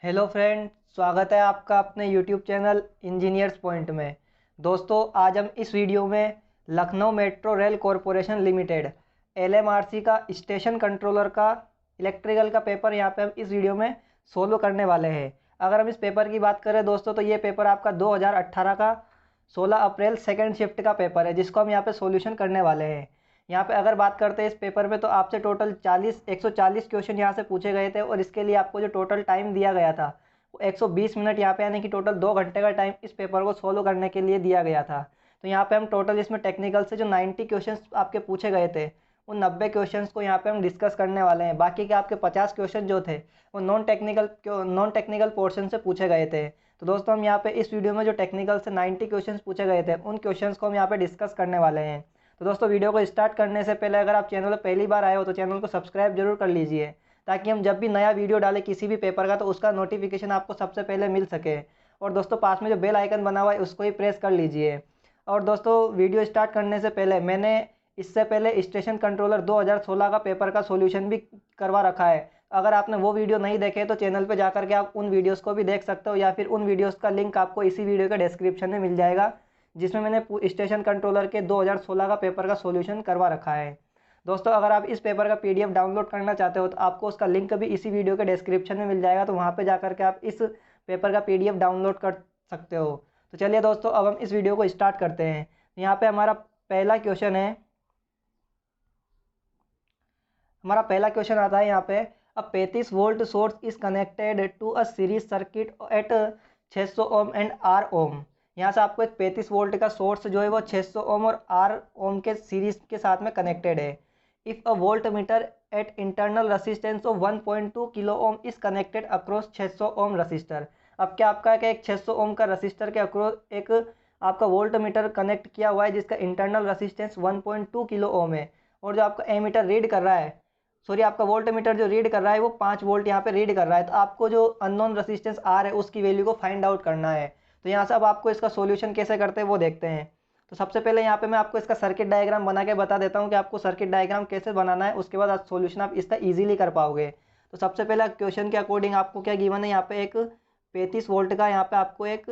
Hello friend, स्वागत है आपका अपने यूट्यूब चैनल इंजीनियर्स पॉइंट में। दोस्तों, आज हम इस वीडियो में Lucknow metro rail corporation limited LMRC का स्टेशन कंट्रोलर का इलेक्ट्रिकल का पेपर यहाँ पे हम इस वीडियो में सोल्व करने वाले हैं। अगर हम इस पेपर की बात करें दोस्तों, तो ये पेपर आपका 2018 का 16 अप्रैल सेकेंड शिफ्ट का पेपर है, जिसको हम यहाँ पे सॉल्यूशन करने वाले हैं। यहाँ पे अगर बात करते हैं इस पेपर में, तो आपसे टोटल 140 क्वेश्चन यहाँ से पूछे गए थे, और इसके लिए आपको जो टोटल टाइम दिया गया था वो 120 मिनट, यहाँ पे यानी कि टोटल 2 घंटे का टाइम इस पेपर को सोल्व करने के लिए दिया गया था। तो यहाँ पे हम टोटल इसमें टेक्निकल से जो 90 क्वेश्चन आपके पूछे गए थे, उन 90 क्वेश्चन को यहाँ पे हम डिस्कस करने वाले हैं। बाकी के आपके 50 क्वेश्चन जो थे वो नॉन टेक्निकल पोर्शन से पूछे गए थे। तो दोस्तों, हम यहाँ पे इस वीडियो में जो टेक्निकल से 90 क्वेश्चन पूछे गए थे, उन क्वेश्चंस को हम यहाँ पे डिस्कस करने वाले हैं। तो दोस्तों, वीडियो को स्टार्ट करने से पहले अगर आप चैनल पर पहली बार आए हो तो चैनल को सब्सक्राइब जरूर कर लीजिए, ताकि हम जब भी नया वीडियो डालें किसी भी पेपर का, तो उसका नोटिफिकेशन आपको सबसे पहले मिल सके। और दोस्तों, पास में जो बेल आइकन बना हुआ है उसको ही प्रेस कर लीजिए। और दोस्तों, वीडियो स्टार्ट करने से पहले मैंने इससे पहले स्टेशन कंट्रोलर 2016 का पेपर का सॉल्यूशन भी करवा रखा है। अगर आपने वो वीडियो नहीं देखे तो चैनल पे जाकर के आप उन वीडियोस को भी देख सकते हो, या फिर उन वीडियोस का लिंक आपको इसी वीडियो के डिस्क्रिप्शन में मिल जाएगा, जिसमें मैंने स्टेशन कंट्रोलर के 2016 का पेपर का सॉल्यूशन करवा रखा है। दोस्तों, अगर आप इस पेपर का पीडीएफ डाउनलोड करना चाहते हो तो आपको उसका लिंक भी इसी वीडियो के डिस्क्रिप्शन में मिल जाएगा, तो वहाँ पे जाकर के आप इस पेपर का पीडीएफ डाउनलोड कर सकते हो। तो चलिए दोस्तों, अब हम इस वीडियो को स्टार्ट करते हैं। यहाँ पे हमारा पहला क्वेश्चन आता है यहाँ पे, अब 35 volt source is connected to a series circuit at 600 ohm and R ohm. यहाँ से आपको एक 35 वोल्ट का सोर्स जो है वो 600 ओम और आर ओम के सीरीज के साथ में कनेक्टेड है। If a voltmeter at internal resistance of 1.2 kilo ohm is connected across 600 ohm resistor. अब क्या आपका है कि एक 600 ओम का रसिस्टर के अक्रॉस एक आपका वोल्ट मीटर कनेक्ट किया हुआ है, जिसका इंटरनल रसिस्टेंस 1.2 किलो ओम है, और जो आपका एमीटर रीड कर रहा है, सॉरी, आपका वोल्ट मीटर जो रीड कर रहा है वो 5 वोल्ट यहाँ पे रीड कर रहा है। तो आपको जो अननोन रेजिस्टेंस आर है उसकी वैल्यू को फाइंड आउट करना है। तो यहाँ से अब आपको इसका सॉल्यूशन कैसे करते हैं वो देखते हैं। तो सबसे पहले यहाँ पे मैं आपको इसका सर्किट डायग्राम बना के बता देता हूँ कि आपको सर्किट डायग्राम कैसे बनाना है, उसके बाद सॉल्यूशन आप इसका ईजिली कर पाओगे। तो सबसे पहले क्वेश्चन के अकॉर्डिंग आपको क्या गिवन है, यहाँ पे एक 35 वोल्ट का यहाँ पे आपको एक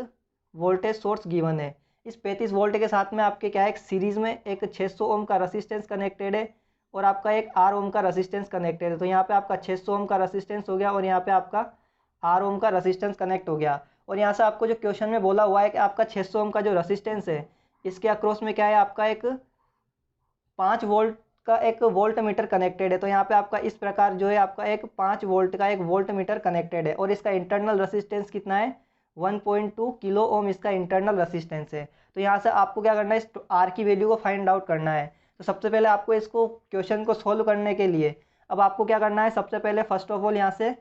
वोल्टेज सोर्स गिवन है। इस 35 वोल्ट के साथ में आपके क्या है, एक सीरीज में एक 600 ओम का रसिस्टेंस कनेक्टेड है, और आपका एक आर ओम का रेजिस्टेंस कनेक्टेड है। तो यहाँ पे आपका 600 ओम का रेजिस्टेंस हो गया, और यहाँ पे आपका आर ओम का रेजिस्टेंस कनेक्ट हो गया। और यहाँ से आपको जो क्वेश्चन में बोला हुआ है कि आपका 600 ओम का जो रेजिस्टेंस है, इसके अक्रॉस में क्या है, आपका एक 5 वोल्ट का एक वोल्ट मीटर कनेक्टेड है। तो यहाँ पे आपका इस प्रकार जो है आपका एक 5 वोल्ट का एक वोल्ट मीटर कनेक्टेड है, और इसका इंटरनल रेजिस्टेंस कितना है, 1.2 किलो ओम इसका इंटरनल रेजिस्टेंस है। तो यहाँ से आपको क्या करना है, इस आर की वैल्यू को फाइंड आउट करना है। तो सबसे पहले आपको इसको क्वेश्चन को सोल्व करने के लिए अब आपको क्या करना है, सबसे पहले फर्स्ट ऑफ ऑल यहाँ से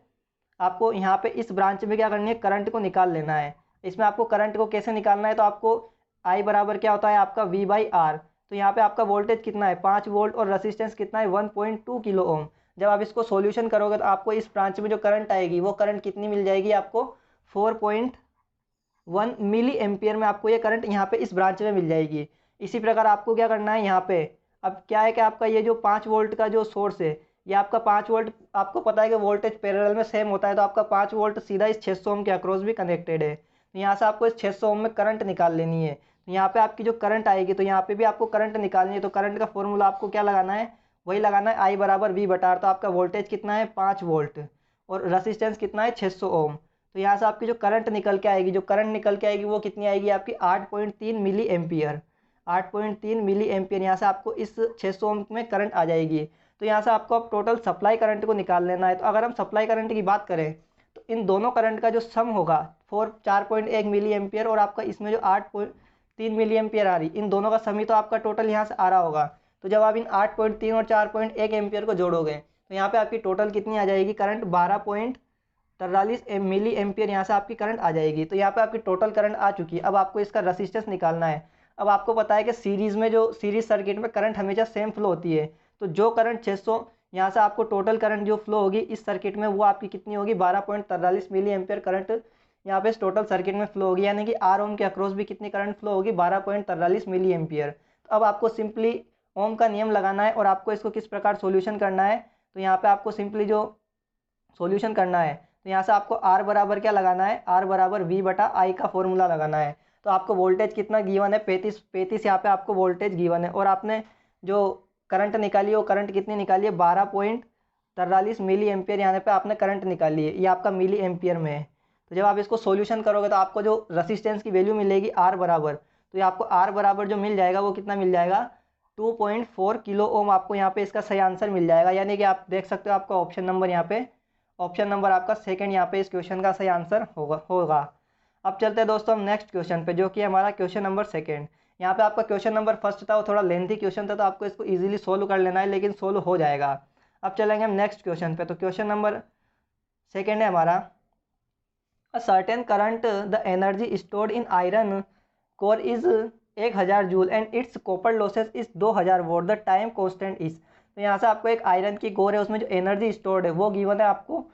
आपको यहाँ पे इस ब्रांच में क्या करनी है, करंट को निकाल लेना है। इसमें आपको करंट को कैसे निकालना है, तो आपको आई बराबर क्या होता है आपका वी बाई आर। तो यहाँ पे आपका वोल्टेज कितना है, 5 वोल्ट, और रेजिस्टेंस कितना है, 1.2 किलो ओम। जब आप इसको सॉल्यूशन करोगे तो आपको इस ब्रांच में जो करंट आएगी वो करंट कितनी मिल जाएगी, आपको 4.1 मिली एम्पियर में आपको ये करंट यहाँ पे इस ब्रांच में मिल जाएगी। इसी प्रकार आपको क्या करना है यहाँ पे, अब क्या है कि आपका ये जो 5 वोल्ट का जो सोर्स है, ये आपका 5 वोल्ट, आपको पता है कि वोल्टेज पैरेलल में सेम होता है, तो आपका 5 वोल्ट सीधा इस 600 ओम के अक्रॉस भी कनेक्टेड है। तो यहाँ से आपको इस 600 ओम में करंट निकाल लेनी है। तो यहाँ पे आपकी जो करंट आएगी, तो यहाँ पे भी आपको करंट निकालनी है। तो करंट का फॉर्मूला आपको क्या लगाना है, वही लगाना है, आई बराबर वी बटा आर। तो आपका वोल्टेज कितना है, 5 वोल्ट, और रेसिस्टेंस कितना है, 600 ओम। तो यहाँ से आपकी जो करंट निकल के आएगी वो कितनी आएगी, आपकी 8.3 मिली एम्पियर। 8.3 मिली एम्पियर यहाँ से आपको इस 600 ओम में करंट आ जाएगी। तो यहाँ से आपको अब टोटल सप्लाई करंट को निकाल लेना है। तो अगर हम सप्लाई करंट की बात करें तो इन दोनों करंट का जो सम होगा 4.1 मिली एम्पियर, और आपका इसमें जो 8.3 मिली एम्पियर आ रही, इन दोनों का सम ही तो आपका टोटल यहाँ से आ रहा होगा। तो जब आप इन 8.3 और 4.1 एम्पियर को जोड़ोगे तो यहाँ पे आपकी टोटल कितनी आ जाएगी, करंट 12.43 मिली एम्पियर यहाँ से आपकी करंट आ जाएगी। तो यहाँ पे आपकी टोटल करंट आ चुकी है। अब आपको इसका रेजिस्टेंस निकालना है। अब आपको पता है कि सीरीज सर्किट में करंट हमेशा सेम फ्लो होती है। तो जो करंट 600 यहाँ से आपको टोटल करंट जो फ्लो होगी इस सर्किट में, वो आपकी कितनी होगी, 12.43 मिली एम्पियर करंट यहाँ पे इस टोटल सर्किट में फ्लो होगी। यानी कि आर ओम के अक्रॉस भी कितनी करंट फ्लो होगी, 12.43 मिली एम्पियर। तो अब आपको सिंपली ओम का नियम लगाना है, और आपको इसको किस प्रकार सोल्यूशन करना है। तो यहाँ पे आपको सिंपली जो सॉल्यूशन करना है, तो यहाँ से आपको आर बराबर क्या लगाना है, आर बराबर वी बटा आई का फॉर्मूला लगाना है। तो आपको वोल्टेज कितना गिवन है, 35 यहाँ पे आपको वोल्टेज गिवन है, और आपने जो करंट निकाली है वो करंट कितनी निकाली है, 12.43 मिली एम्पियर यहाँ पे आपने करंट निकाली है, ये आपका मिली एम्पियर में है। तो जब आप इसको सॉल्यूशन करोगे तो आपको जो रसिस्टेंस की वैल्यू मिलेगी आर बराबर, तो ये आपको आर बराबर जो मिल जाएगा वो कितना मिल जाएगा, 2.4 किलो ओम आपको यहाँ पे इसका सही आंसर मिल जाएगा। यानी कि आप देख सकते हो आपका ऑप्शन नंबर यहाँ पे, ऑप्शन नंबर आपका सेकंड यहाँ पे इस क्वेश्चन का सही आंसर होगा। अब चलते हैं दोस्तों हम नेक्स्ट क्वेश्चन पे, जो कि हमारा क्वेश्चन नंबर सेकंड। यहाँ पे आपका क्वेश्चन नंबर फर्स्ट था वो थोड़ा लेंथी क्वेश्चन था, तो आपको इसको इजीली सोल्व कर लेना है, लेकिन सोल्व हो जाएगा। अब चलेंगे हम नेक्स्ट क्वेश्चन पे। तो क्वेश्चन नंबर सेकंड है हमारा, a certain current the energy stored in iron core is 1000 joule and it's copper losses is 2000 vote, the time constant is. तो यहाँ से आपको एक आयरन की कोर है, उसमें जो एनर्जी स्टोर्ड है वो गिवन है आपको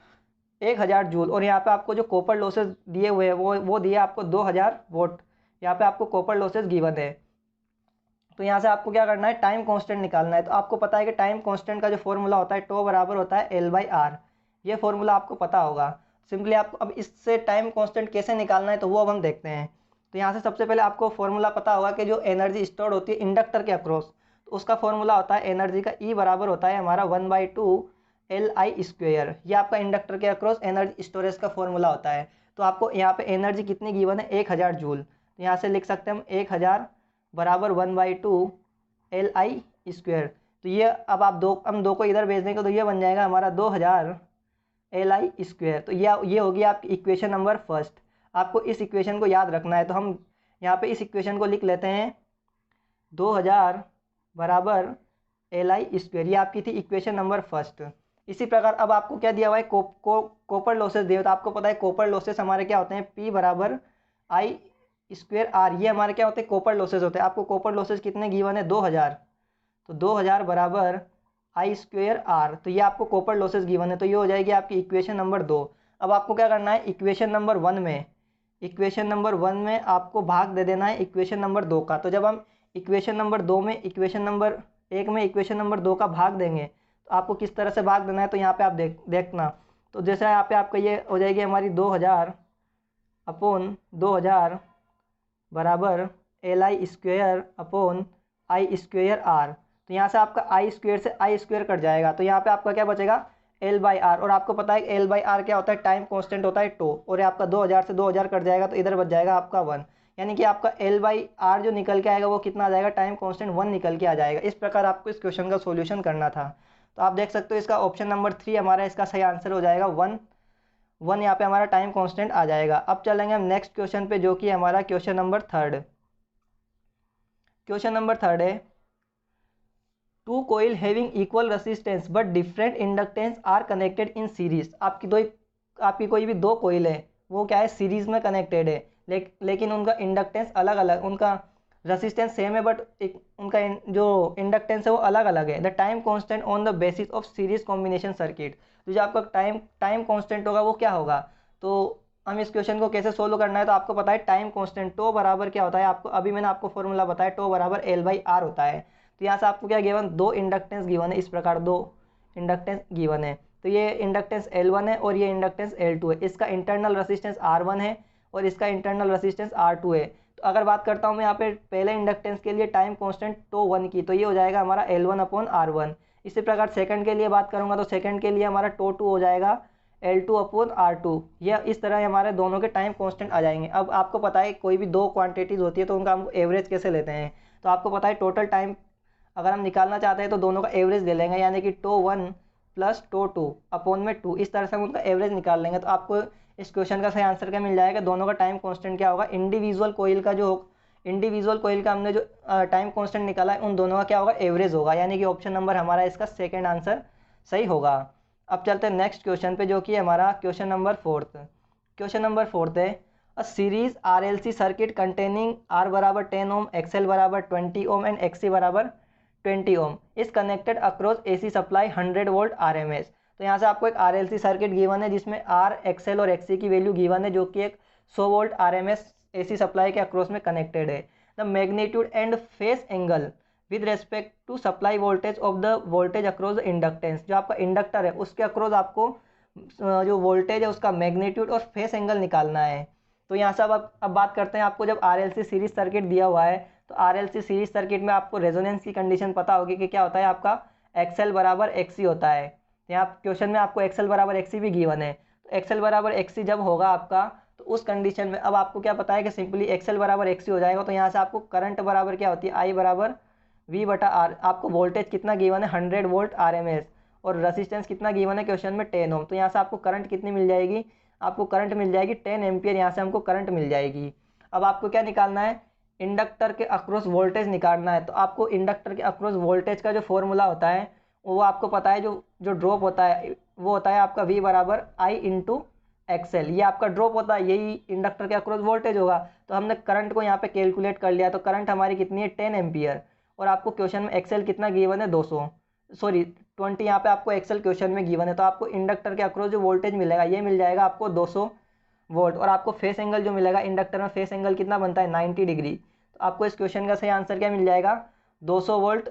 1000 जूल, और यहाँ पे आपको जो कॉपर लॉसेस दिए हुए हैं वो दिए आपको 2000 वोट। यहाँ पे आपको कॉपर लॉसेस गिवन है। तो यहाँ से आपको क्या करना है, टाइम कांस्टेंट निकालना है। तो आपको पता है कि टाइम कांस्टेंट का जो फॉर्मूला होता है टो बराबर होता है L/R, ये फॉर्मूला आपको पता होगा। सिंपली आपको अब इससे टाइम कांस्टेंट कैसे निकालना है तो वो अब हम देखते हैं। तो यहाँ से सबसे पहले आपको फॉर्मूला पता होगा कि जो एनर्जी स्टोर्ड होती है इंडक्टर के अक्रॉस, तो उसका फॉर्मूला होता है एनर्जी का E बराबर होता है हमारा 1/2 Li²। ये आपका इंडक्टर के अक्रॉस एनर्जी स्टोरेज का फॉर्मूला होता है। तो आपको यहाँ पे एनर्जी कितनी गिवन है, 1000 जूल। तो यहाँ से लिख सकते हैं हम 1000 बराबर 1/2 Li²। तो ये अब हम दो को इधर भेज देंगे तो ये बन जाएगा हमारा 2000 Li²। तो ये होगी आपकी इक्वेशन नंबर फर्स्ट। आपको इस इक्वेशन को याद रखना है। तो हम यहाँ पे इस इक्वेशन को लिख लेते हैं 2000 बराबर Li²। ये आपकी थी इक्वेशन नंबर फर्स्ट। इसी प्रकार अब आपको क्या दिया हुआ है, कॉपर लॉसेस दिए। तो आपको पता है कॉपर लॉसेस हमारे क्या होते हैं, P बराबर I²R। ये हमारे क्या होते हैं, कॉपर लॉसेस होते हैं। आपको कॉपर लॉसेस कितने गिवन है, 2000। तो 2000 बराबर I²R। तो ये आपको कॉपर लॉसेस गिवन है, तो ये हो जाएगी आपकी इक्वेशन नंबर 2। अब आपको क्या करना है, इक्वेशन नंबर 1 में आपको भाग दे देना है इक्वेशन नंबर 2 का। तो जब हम इक्वेशन नंबर 2 में इक्वेशन नंबर 1 में इक्वेशन नंबर 2 का भाग देंगे तो आपको किस तरह से भाग देना है, तो यहाँ पे आप देखना। तो जैसे यहाँ पे आपका ये हो जाएगी हमारी 2000 अपॉन 2000 बराबर Li² अपॉन I²R। तो यहाँ से आपका I² से I² कट जाएगा, तो यहाँ पे आपका क्या बचेगा, L/R। और आपको पता है L/R क्या होता है, टाइम कांस्टेंट होता है टो। और आपका 2000 से 2000 कट जाएगा तो इधर बच जाएगा आपका 1। यानी कि आपका L/R जो निकल के आएगा वो कितना आ जाएगा, टाइम कांस्टेंट 1 निकल के आ जाएगा। इस प्रकार आपको इस क्वेश्चन का सॉल्यूशन करना था। तो आप देख सकते हो इसका ऑप्शन नंबर 3 हमारा इसका सही आंसर हो जाएगा 1 यहाँ पे हमारा टाइम कांस्टेंट आ जाएगा। अब चलेंगे हम नेक्स्ट क्वेश्चन पे, जो कि हमारा question number third. Question number third है, two coil having equal resistance but different inductance are connected in series. आपकी कोई भी दो कोइल है, वो क्या है, सीरीज में कनेक्टेड है, लेकिन उनका इंडक्टेंस अलग अलग, उनका रेसिस्टेंस सेम है बट उनका जो इंडक्टेंस है वो अलग अलग है। The time constant on the basis of series combination circuit. तो जो आपका टाइम कांस्टेंट होगा वो क्या होगा। तो हम इस क्वेश्चन को कैसे सोल्व करना है, तो आपको पता है टाइम कांस्टेंट टो बराबर क्या होता है, आपको अभी मैंने आपको फॉर्मूला बताया, टो बराबर L/R होता है। तो यहाँ से आपको क्या गिवन, दो इंडक्टेंस गिवन है, इस प्रकार दो इंडक्टेंस गिवन है। तो ये इंडक्टेंस L1 है और ये इंडक्टेंस L2 है। इसका इंटरनल रेसिस्टेंस R1 है और इसका इंटरनल रेसिस्टेंस R2 है। तो अगर बात करता हूँ मैं यहाँ पे पहले इंडक्टेंस के लिए टाइम कांस्टेंट टो 1 की, तो ये हो जाएगा हमारा L1 अपॉन R1। इसी प्रकार सेकंड के लिए बात करूँगा तो सेकंड के लिए हमारा टो 2 हो जाएगा L2 अपॉन R2। ये इस तरह हमारे दोनों के टाइम कांस्टेंट आ जाएंगे। अब आपको पता है कोई भी दो क्वांटिटीज़ होती है तो उनका हम एवरेज कैसे लेते हैं। तो आपको पता है टोटल टाइम अगर हम निकालना चाहते हैं तो दोनों का एवरेज ले लेंगे, यानी कि टो 1 प्लस टो 2 अपॉन में 2। इस तरह से हम उनका एवरेज निकाल लेंगे। तो आपको इस क्वेश्चन का सही आंसर क्या मिल जाएगा, दोनों का टाइम कांस्टेंट क्या होगा, इंडिविजुअल कोइल का हमने जो टाइम कांस्टेंट निकाला है उन दोनों का क्या होगा, एवरेज होगा। यानी कि ऑप्शन नंबर हमारा इसका सेकंड आंसर सही होगा। अब चलते हैं नेक्स्ट क्वेश्चन पे, जो कि हमारा question number fourth. Question number fourth है, a series RLC circuit containing R बराबर 10 ओम, XL बराबर 20 ओम एंड XC बराबर 20 ohm is connected across AC supply 100 volt RMS। तो यहाँ से आपको एक RLC सर्किट गिवन है जिसमें R, XL और XC की वैल्यू गिवन है, जो कि एक 100 वोल्ट RMS AC सप्लाई के अक्रॉस में कनेक्टेड है। The magnitude and phase angle with respect to supply voltage of the voltage across the inductance. जो आपका इंडक्टर है उसके अक्रॉस आपको जो वोल्टेज है उसका मैग्नीट्यूड और फेस एंगल निकालना है। तो यहाँ से अब बात करते हैं, आपको जब आरएलसी सीरीज सर्किट दिया हुआ है तो आरएलसी सीरीज सर्किट में आपको रेजोनेंस की कंडीशन पता होगी कि क्या होता है, आपका एक्सएल बराबर एक्सी होता है। यहाँ क्वेश्चन में आपको एक्सएल बराबर एक्सी भी गिवन है, तो एक्सएल बराबर एक्सी जब होगा आपका, तो उस कंडीशन में अब आपको क्या पता है कि सिंपली एक्सएल बराबर एक्सी हो जाएगा। तो यहाँ से आपको करंट बराबर क्या होती है, आई बराबर वी बटा आर। आपको वोल्टेज कितना गिवन है, 100 वोल्ट आरएमएस, और रेसिस्टेंस कितना गिवन है क्वेश्चन में, 10 ओम। तो यहाँ से आपको करंट कितनी मिल जाएगी, आपको करंट मिल जाएगी 10 एम्पियर, यहाँ से हमको करंट मिल जाएगी। अब आपको क्या निकालना है, इंडक्टर के अक्रॉस वोल्टेज निकालना है। तो आपको इंडक्टर के अक्रॉस वोल्टेज का जो फॉर्मूला होता है वो आपको पता है, जो जो ड्रॉप होता है वो होता है आपका V बराबर आई इंटू एक्सएल। ये आपका ड्रॉप होता है, यही इंडक्टर के अक्रॉस वोल्टेज होगा। तो हमने करंट को यहाँ पे कैलकुलेट कर लिया, तो करंट हमारी कितनी है 10 एम्पियर, और आपको क्वेश्चन में एक्सएल कितना गिवन है 200, सॉरी 20, यहाँ पे आपको एक्सएल क्वेश्चन में गिवन है। तो आपको इंडक्टर के अक्रॉस जो वोल्टेज मिलेगा ये मिल जाएगा आपको 200 वोल्ट, और आपको फेस एंगल जो मिलेगा, इंडक्टर में फेस एंगल कितना बनता है 90 डिग्री। तो आपको इस क्वेश्चन का सही आंसर क्या मिल जाएगा, 200 वोल्ट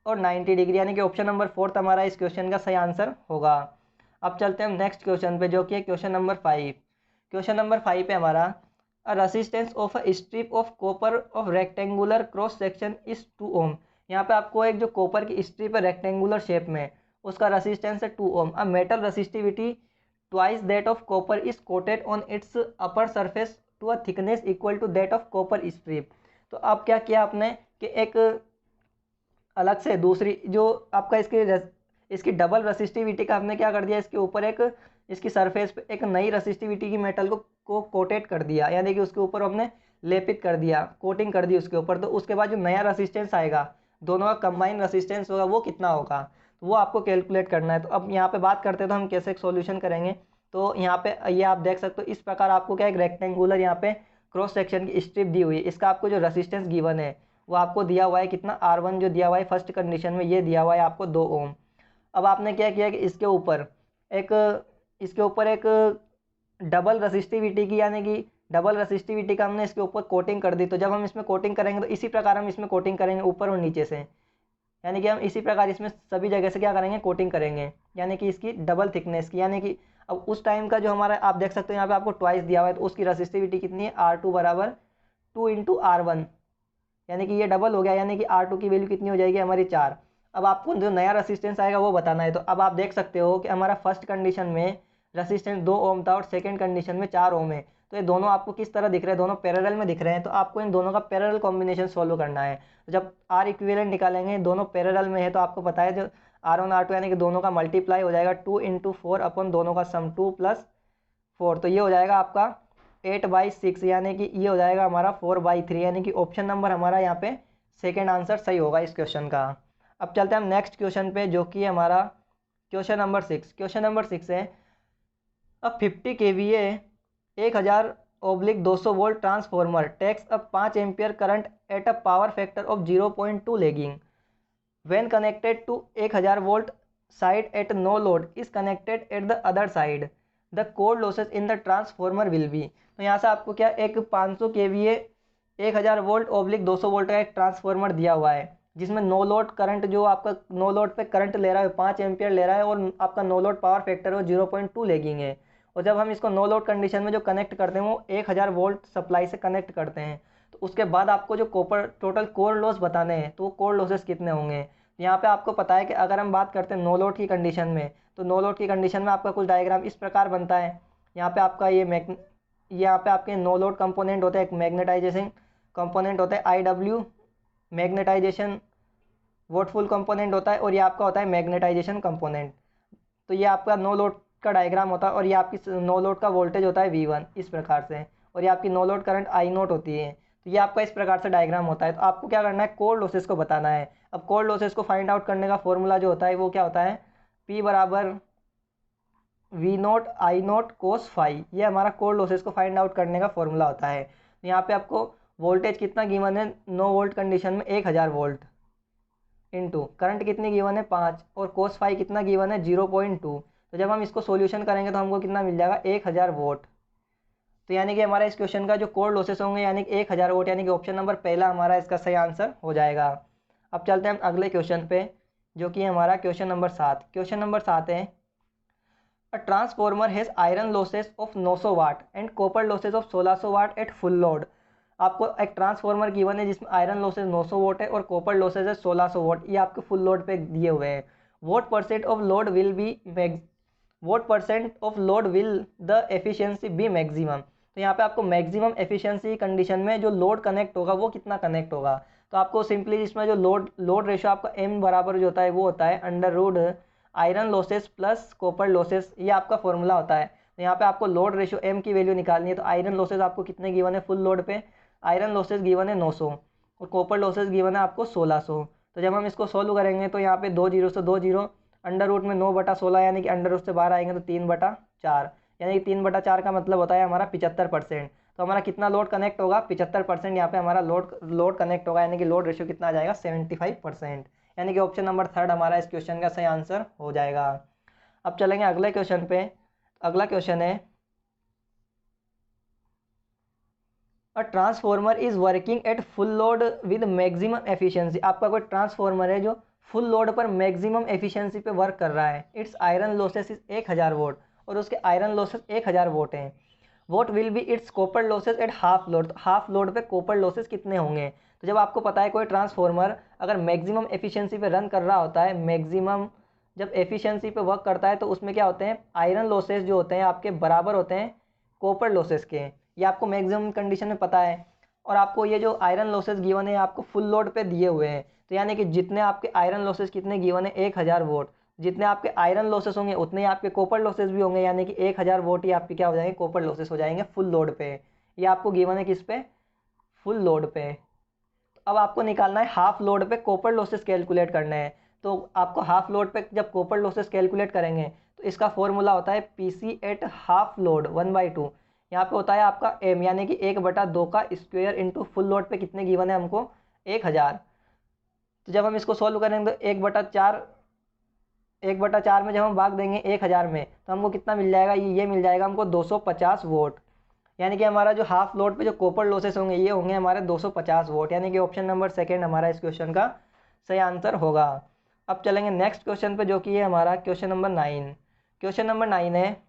और 90 डिग्री, यानी कि ऑप्शन नंबर 4 हमारा इस क्वेश्चन का सही आंसर होगा। अब चलते हैं हम नेक्स्ट क्वेश्चन पे, जो कि है क्वेश्चन नंबर 5। क्वेश्चन नंबर 5 पे हमारा, अ resistance of a strip of copper of rectangular cross section is 2 ओम। यहाँ पे आपको एक जो कॉपर की स्ट्रिप है रेक्टेंगुलर शेप में, उसका रेसिस्टेंस है 2 ohm. A metal resistivity twice that of copper is coated on its upper surface to a thickness equal to that of copper strip. तो अब क्या किया आपने कि एक अलग से दूसरी जो आपका इसकी डबल रेसिस्टिविटी का हमने क्या कर दिया, इसके ऊपर एक, इसकी सरफेस पे एक नई रेसिस्टिविटी की मेटल को कोटेड कर दिया, यानी कि उसके ऊपर हमने लेपित कर दिया, कोटिंग कर दी उसके ऊपर। तो उसके बाद जो नया रेसिस्टेंस आएगा, दोनों का कंबाइन रेसिस्टेंस होगा, वो कितना होगा, तो वो आपको कैलकुलेट करना है। तो अब यहाँ पे बात करते हैं तो हम कैसे एक सॉल्यूशन करेंगे। तो यहाँ पे ये आप देख सकते हो, इस प्रकार आपको क्या एक रेक्टेंगुलर यहाँ पे क्रॉस सेक्शन की स्ट्रिप दी हुई है। इसका आपको जो रेसिस्टेंस गिवन है वो आपको दिया हुआ है कितना, R1 जो दिया हुआ है फर्स्ट कंडीशन में, ये दिया हुआ है आपको 2 ओम। अब आपने क्या किया कि इसके ऊपर एक डबल रेसिस्टिविटी की, यानी कि डबल रेसिस्टिविटी का हमने इसके ऊपर कोटिंग कर दी। तो जब हम इसमें कोटिंग करेंगे तो इसी प्रकार हम इसमें कोटिंग करेंगे ऊपर और नीचे से, यानी कि हम इसी प्रकार इसमें सभी जगह से क्या करेंगे, कोटिंग करेंगे, यानी कि इसकी डबल थिकनेस की। यानी कि अब उस टाइम का जो हमारा, आप देख सकते हो यहाँ पे आपको ट्वाइस दिया हुआ है, तो उसकी रेसिस्टिविटी कितनी है, R2 बराबर 2 इंटू R1, यानी कि ये डबल हो गया, यानी कि R2 की वैल्यू कितनी हो जाएगी हमारी 4। अब आपको जो नया रेसिस्टेंस आएगा वो बताना है। तो अब आप देख सकते हो कि हमारा फर्स्ट कंडीशन में रेसिस्टेंस 2 ओम था और सेकंड कंडीशन में 4 ओम है। तो ये दोनों आपको किस तरह दिख रहे हैं, दोनों पैरेलल में दिख रहे हैं। तो आपको इन दोनों का पैरेलल कॉम्बिनेशन सॉल्व करना है। तो जब R इक्विवेलेंट निकालेंगे, दोनों पैरेलल में है, तो आपको पता है जो R1 R2 यानी कि दोनों का मल्टीप्लाई हो जाएगा 2 इंटू 4 अपन दोनों का सम 2 प्लस 4, तो ये हो जाएगा आपका 8/6, यानी कि ये हो जाएगा हमारा 4/3, यानी कि ऑप्शन नंबर हमारा यहाँ पे सेकेंड आंसर सही होगा इस क्वेश्चन का। अब चलते हैं हम नेक्स्ट क्वेश्चन पे, जो कि हमारा क्वेश्चन नंबर 6। क्वेश्चन नंबर 6 है, अब 50 kVA 1000/200 वोल्ट ट्रांसफॉर्मर टेक्स अब 5 ampere current at a power factor of 0.2 lagging when connected to 1000 volt side at no load is connected at the other side, the core losses in the transformer will be। तो यहाँ से आपको क्या एक 500 kVA 1000 volt oblique 200 volt का एक transformer दिया हुआ है, जिसमें नो लोड करंट, जो आपका नो लोड पे करंट ले रहा है 5 एम्पियर ले रहा है, और आपका नो लोड पावर फैक्टर वो 0.2 लैगिंग है। और जब हम इसको नो लोड कंडीशन में जो कनेक्ट करते हैं वो 1000 वोल्ट सप्लाई से कनेक्ट करते हैं, तो उसके बाद आपको जो कॉपर टोटल कोर लॉस बताने हैं, तो वो कोर लॉसेस कितने होंगे। यहाँ पे आपको पता है कि अगर हम बात करते हैं नो लोड की कंडीशन में, तो नो लोड की कंडीशन में आपका कुछ डायग्राम इस प्रकार बनता है। यहाँ पे आपका यहाँ पे आपके नो लोड कंपोनेंट होता है, एक मैग्नेटाइजेशन कंपोनेंट होता है IW, मैग्नेटाइजेशन वोटफुल कंपोनेंट होता है, और ये आपका होता है मैग्नेटाइजेशन कंपोनेंट। तो ये आपका नो लोड का डायग्राम होता है, और ये आपकी नो लोड का वोल्टेज होता है V1 इस प्रकार से, और ये आपकी नो लोड करंट I0 होती है। तो ये आपका इस प्रकार से डायग्राम होता है। तो आपको क्या करना है, कोर लॉसेस को बताना है। अब कोर लॉसेस को फाइंड आउट करने का फॉर्मूला जो होता है वो क्या होता है, P बराबर V0 I0 cos फाई, ये हमारा कोर लॉसेस को फाइंड आउट करने का फॉर्मूला होता है। तो यहाँ पे आपको वोल्टेज कितना गिवन है, 9 वोल्ट कंडीशन में 1000 वोल्ट इंटू करंट कितनी गिवन है 5, और कोस फाई कितना गिवन है 0.2। तो जब हम इसको सॉल्यूशन करेंगे तो हमको कितना मिल जाएगा 1000 वोट। तो यानी कि हमारा इस क्वेश्चन का जो कोर लॉसेस होंगे यानी कि 1000 वोट, यानी कि ऑप्शन नंबर पहला हमारा इसका सही आंसर हो जाएगा। अब चलते हैं हम अगले क्वेश्चन पे, जो कि हमारा क्वेश्चन नंबर 7। क्वेश्चन नंबर 7 है, a transformer has iron losses of 900 watt and copper losses of 1600 watt at full load. आपको एक ट्रांसफॉर्मर गिवन है जिसमें आयरन लॉसेस 900 वोट है और कॉपर लॉसेस है 1600 वोट, ये आपके फुल लोड पे दिए हुए हैं। What percent of load will be what percent of load will the efficiency be maximum. तो यहाँ पे आपको मैक्सिमम एफिशिएंसी कंडीशन में जो लोड कनेक्ट होगा वो कितना कनेक्ट होगा, तो आपको सिंपली इसमें जो लोड रेशियो आपका एम बराबर जो होता है वो होता है under root iron losses plus copper losses, ये आपका फॉर्मूला होता है। तो यहाँ पे आपको लोड रेशियो एम की वैल्यू निकालनी है। तो आयरन लॉसेस आपको कितने गिवन है फुल लोड पे, आयरन लॉसेस गिवन है 900 और कॉपर लॉसेस गिवन है आपको 1600। तो जब हम इसको सोल्व करेंगे तो यहाँ पे 2 जीरो से 2 जीरो, अंडर रूट में 9/16 यानी कि अंडर रूट से बाहर आएंगे तो 3/4, यानी कि 3/4 का मतलब होता है हमारा 75%। तो हमारा कितना लोड कनेक्ट होगा, 75% यहाँ पे हमारा लोड कनेक्ट होगा, यानी कि लोड रेशियो कितना आ जाएगा 75%, यानी कि ऑप्शन नंबर 3 हमारा इस क्वेश्चन का सही आंसर हो जाएगा। अब चलेंगे अगले क्वेश्चन पे। अगला क्वेश्चन है a transformer is working at full load with maximum efficiency. आपका कोई ट्रांसफॉर्मर है जो फुल लोड पर मैक्सिमम एफिशिएंसी पे वर्क कर रहा है। It's iron losses is 1000 vote और उसके आयरन लॉसेस 1000 वोट हैं। Vote will B it's copper losses at half load. तो हाफ लोड पे कॉपर लॉसेस कितने होंगे। तो जब आपको पता है कोई ट्रांसफॉर्मर अगर मैक्सिमम एफिशिएंसी पे रन कर रहा होता है, मैक्सिमम जब एफिशिएंसी पे वर्क करता है तो उसमें क्या होते हैं, आयरन लॉसेस जो होते हैं आपके बराबर होते हैं कॉपर लॉसेस के। ये आपको मैक्सिमम कंडीशन में पता है। और आपको ये जो आयरन लॉसेस गिवन है आपको फुल लोड पे दिए हुए हैं। तो यानी कि जितने आपके आयरन लॉसेस कितने गिवन है 1000 वोट, जितने आपके आयरन लॉसेस होंगे उतने ही आपके कॉपर लॉसेस भी होंगे, यानी कि 1000 वोट ही आपके क्या हो जाएंगे, कॉपर लॉसेस हो जाएंगे फुल लोड पे। ये आपको गिवन है किस पे, फुल लोड पे। अब आपको निकालना है हाफ लोड पे कॉपर लॉसेस कैलकुलेट करने हैं। तो आपको हाफ लोड पे जब कॉपर लॉसेस कैलकुलेट करेंगे तो इसका फॉर्मूला होता है पीसी एट हाफ लोड 1/2। यहाँ पे होता है आपका एम, यानी कि 1/2 का स्क्वायर इंटू फुल लोड पे कितने गिवन है हमको 1000। तो जब हम इसको सॉल्व करेंगे तो 1/4 में जब हम भाग देंगे 1000 में तो हमको कितना मिल जाएगा, ये मिल जाएगा हमको 250 वोट। यानी कि हमारा जो हाफ लोड पे जो कॉपर लॉसेस होंगे ये होंगे हमारे 250 वोट, यानी कि ऑप्शन नंबर 2 हमारा इस क्वेश्चन का सही आंसर होगा। अब चलेंगे नेक्स्ट क्वेश्चन पे जो कि है हमारा क्वेश्चन नंबर 9। क्वेश्चन नंबर 9 है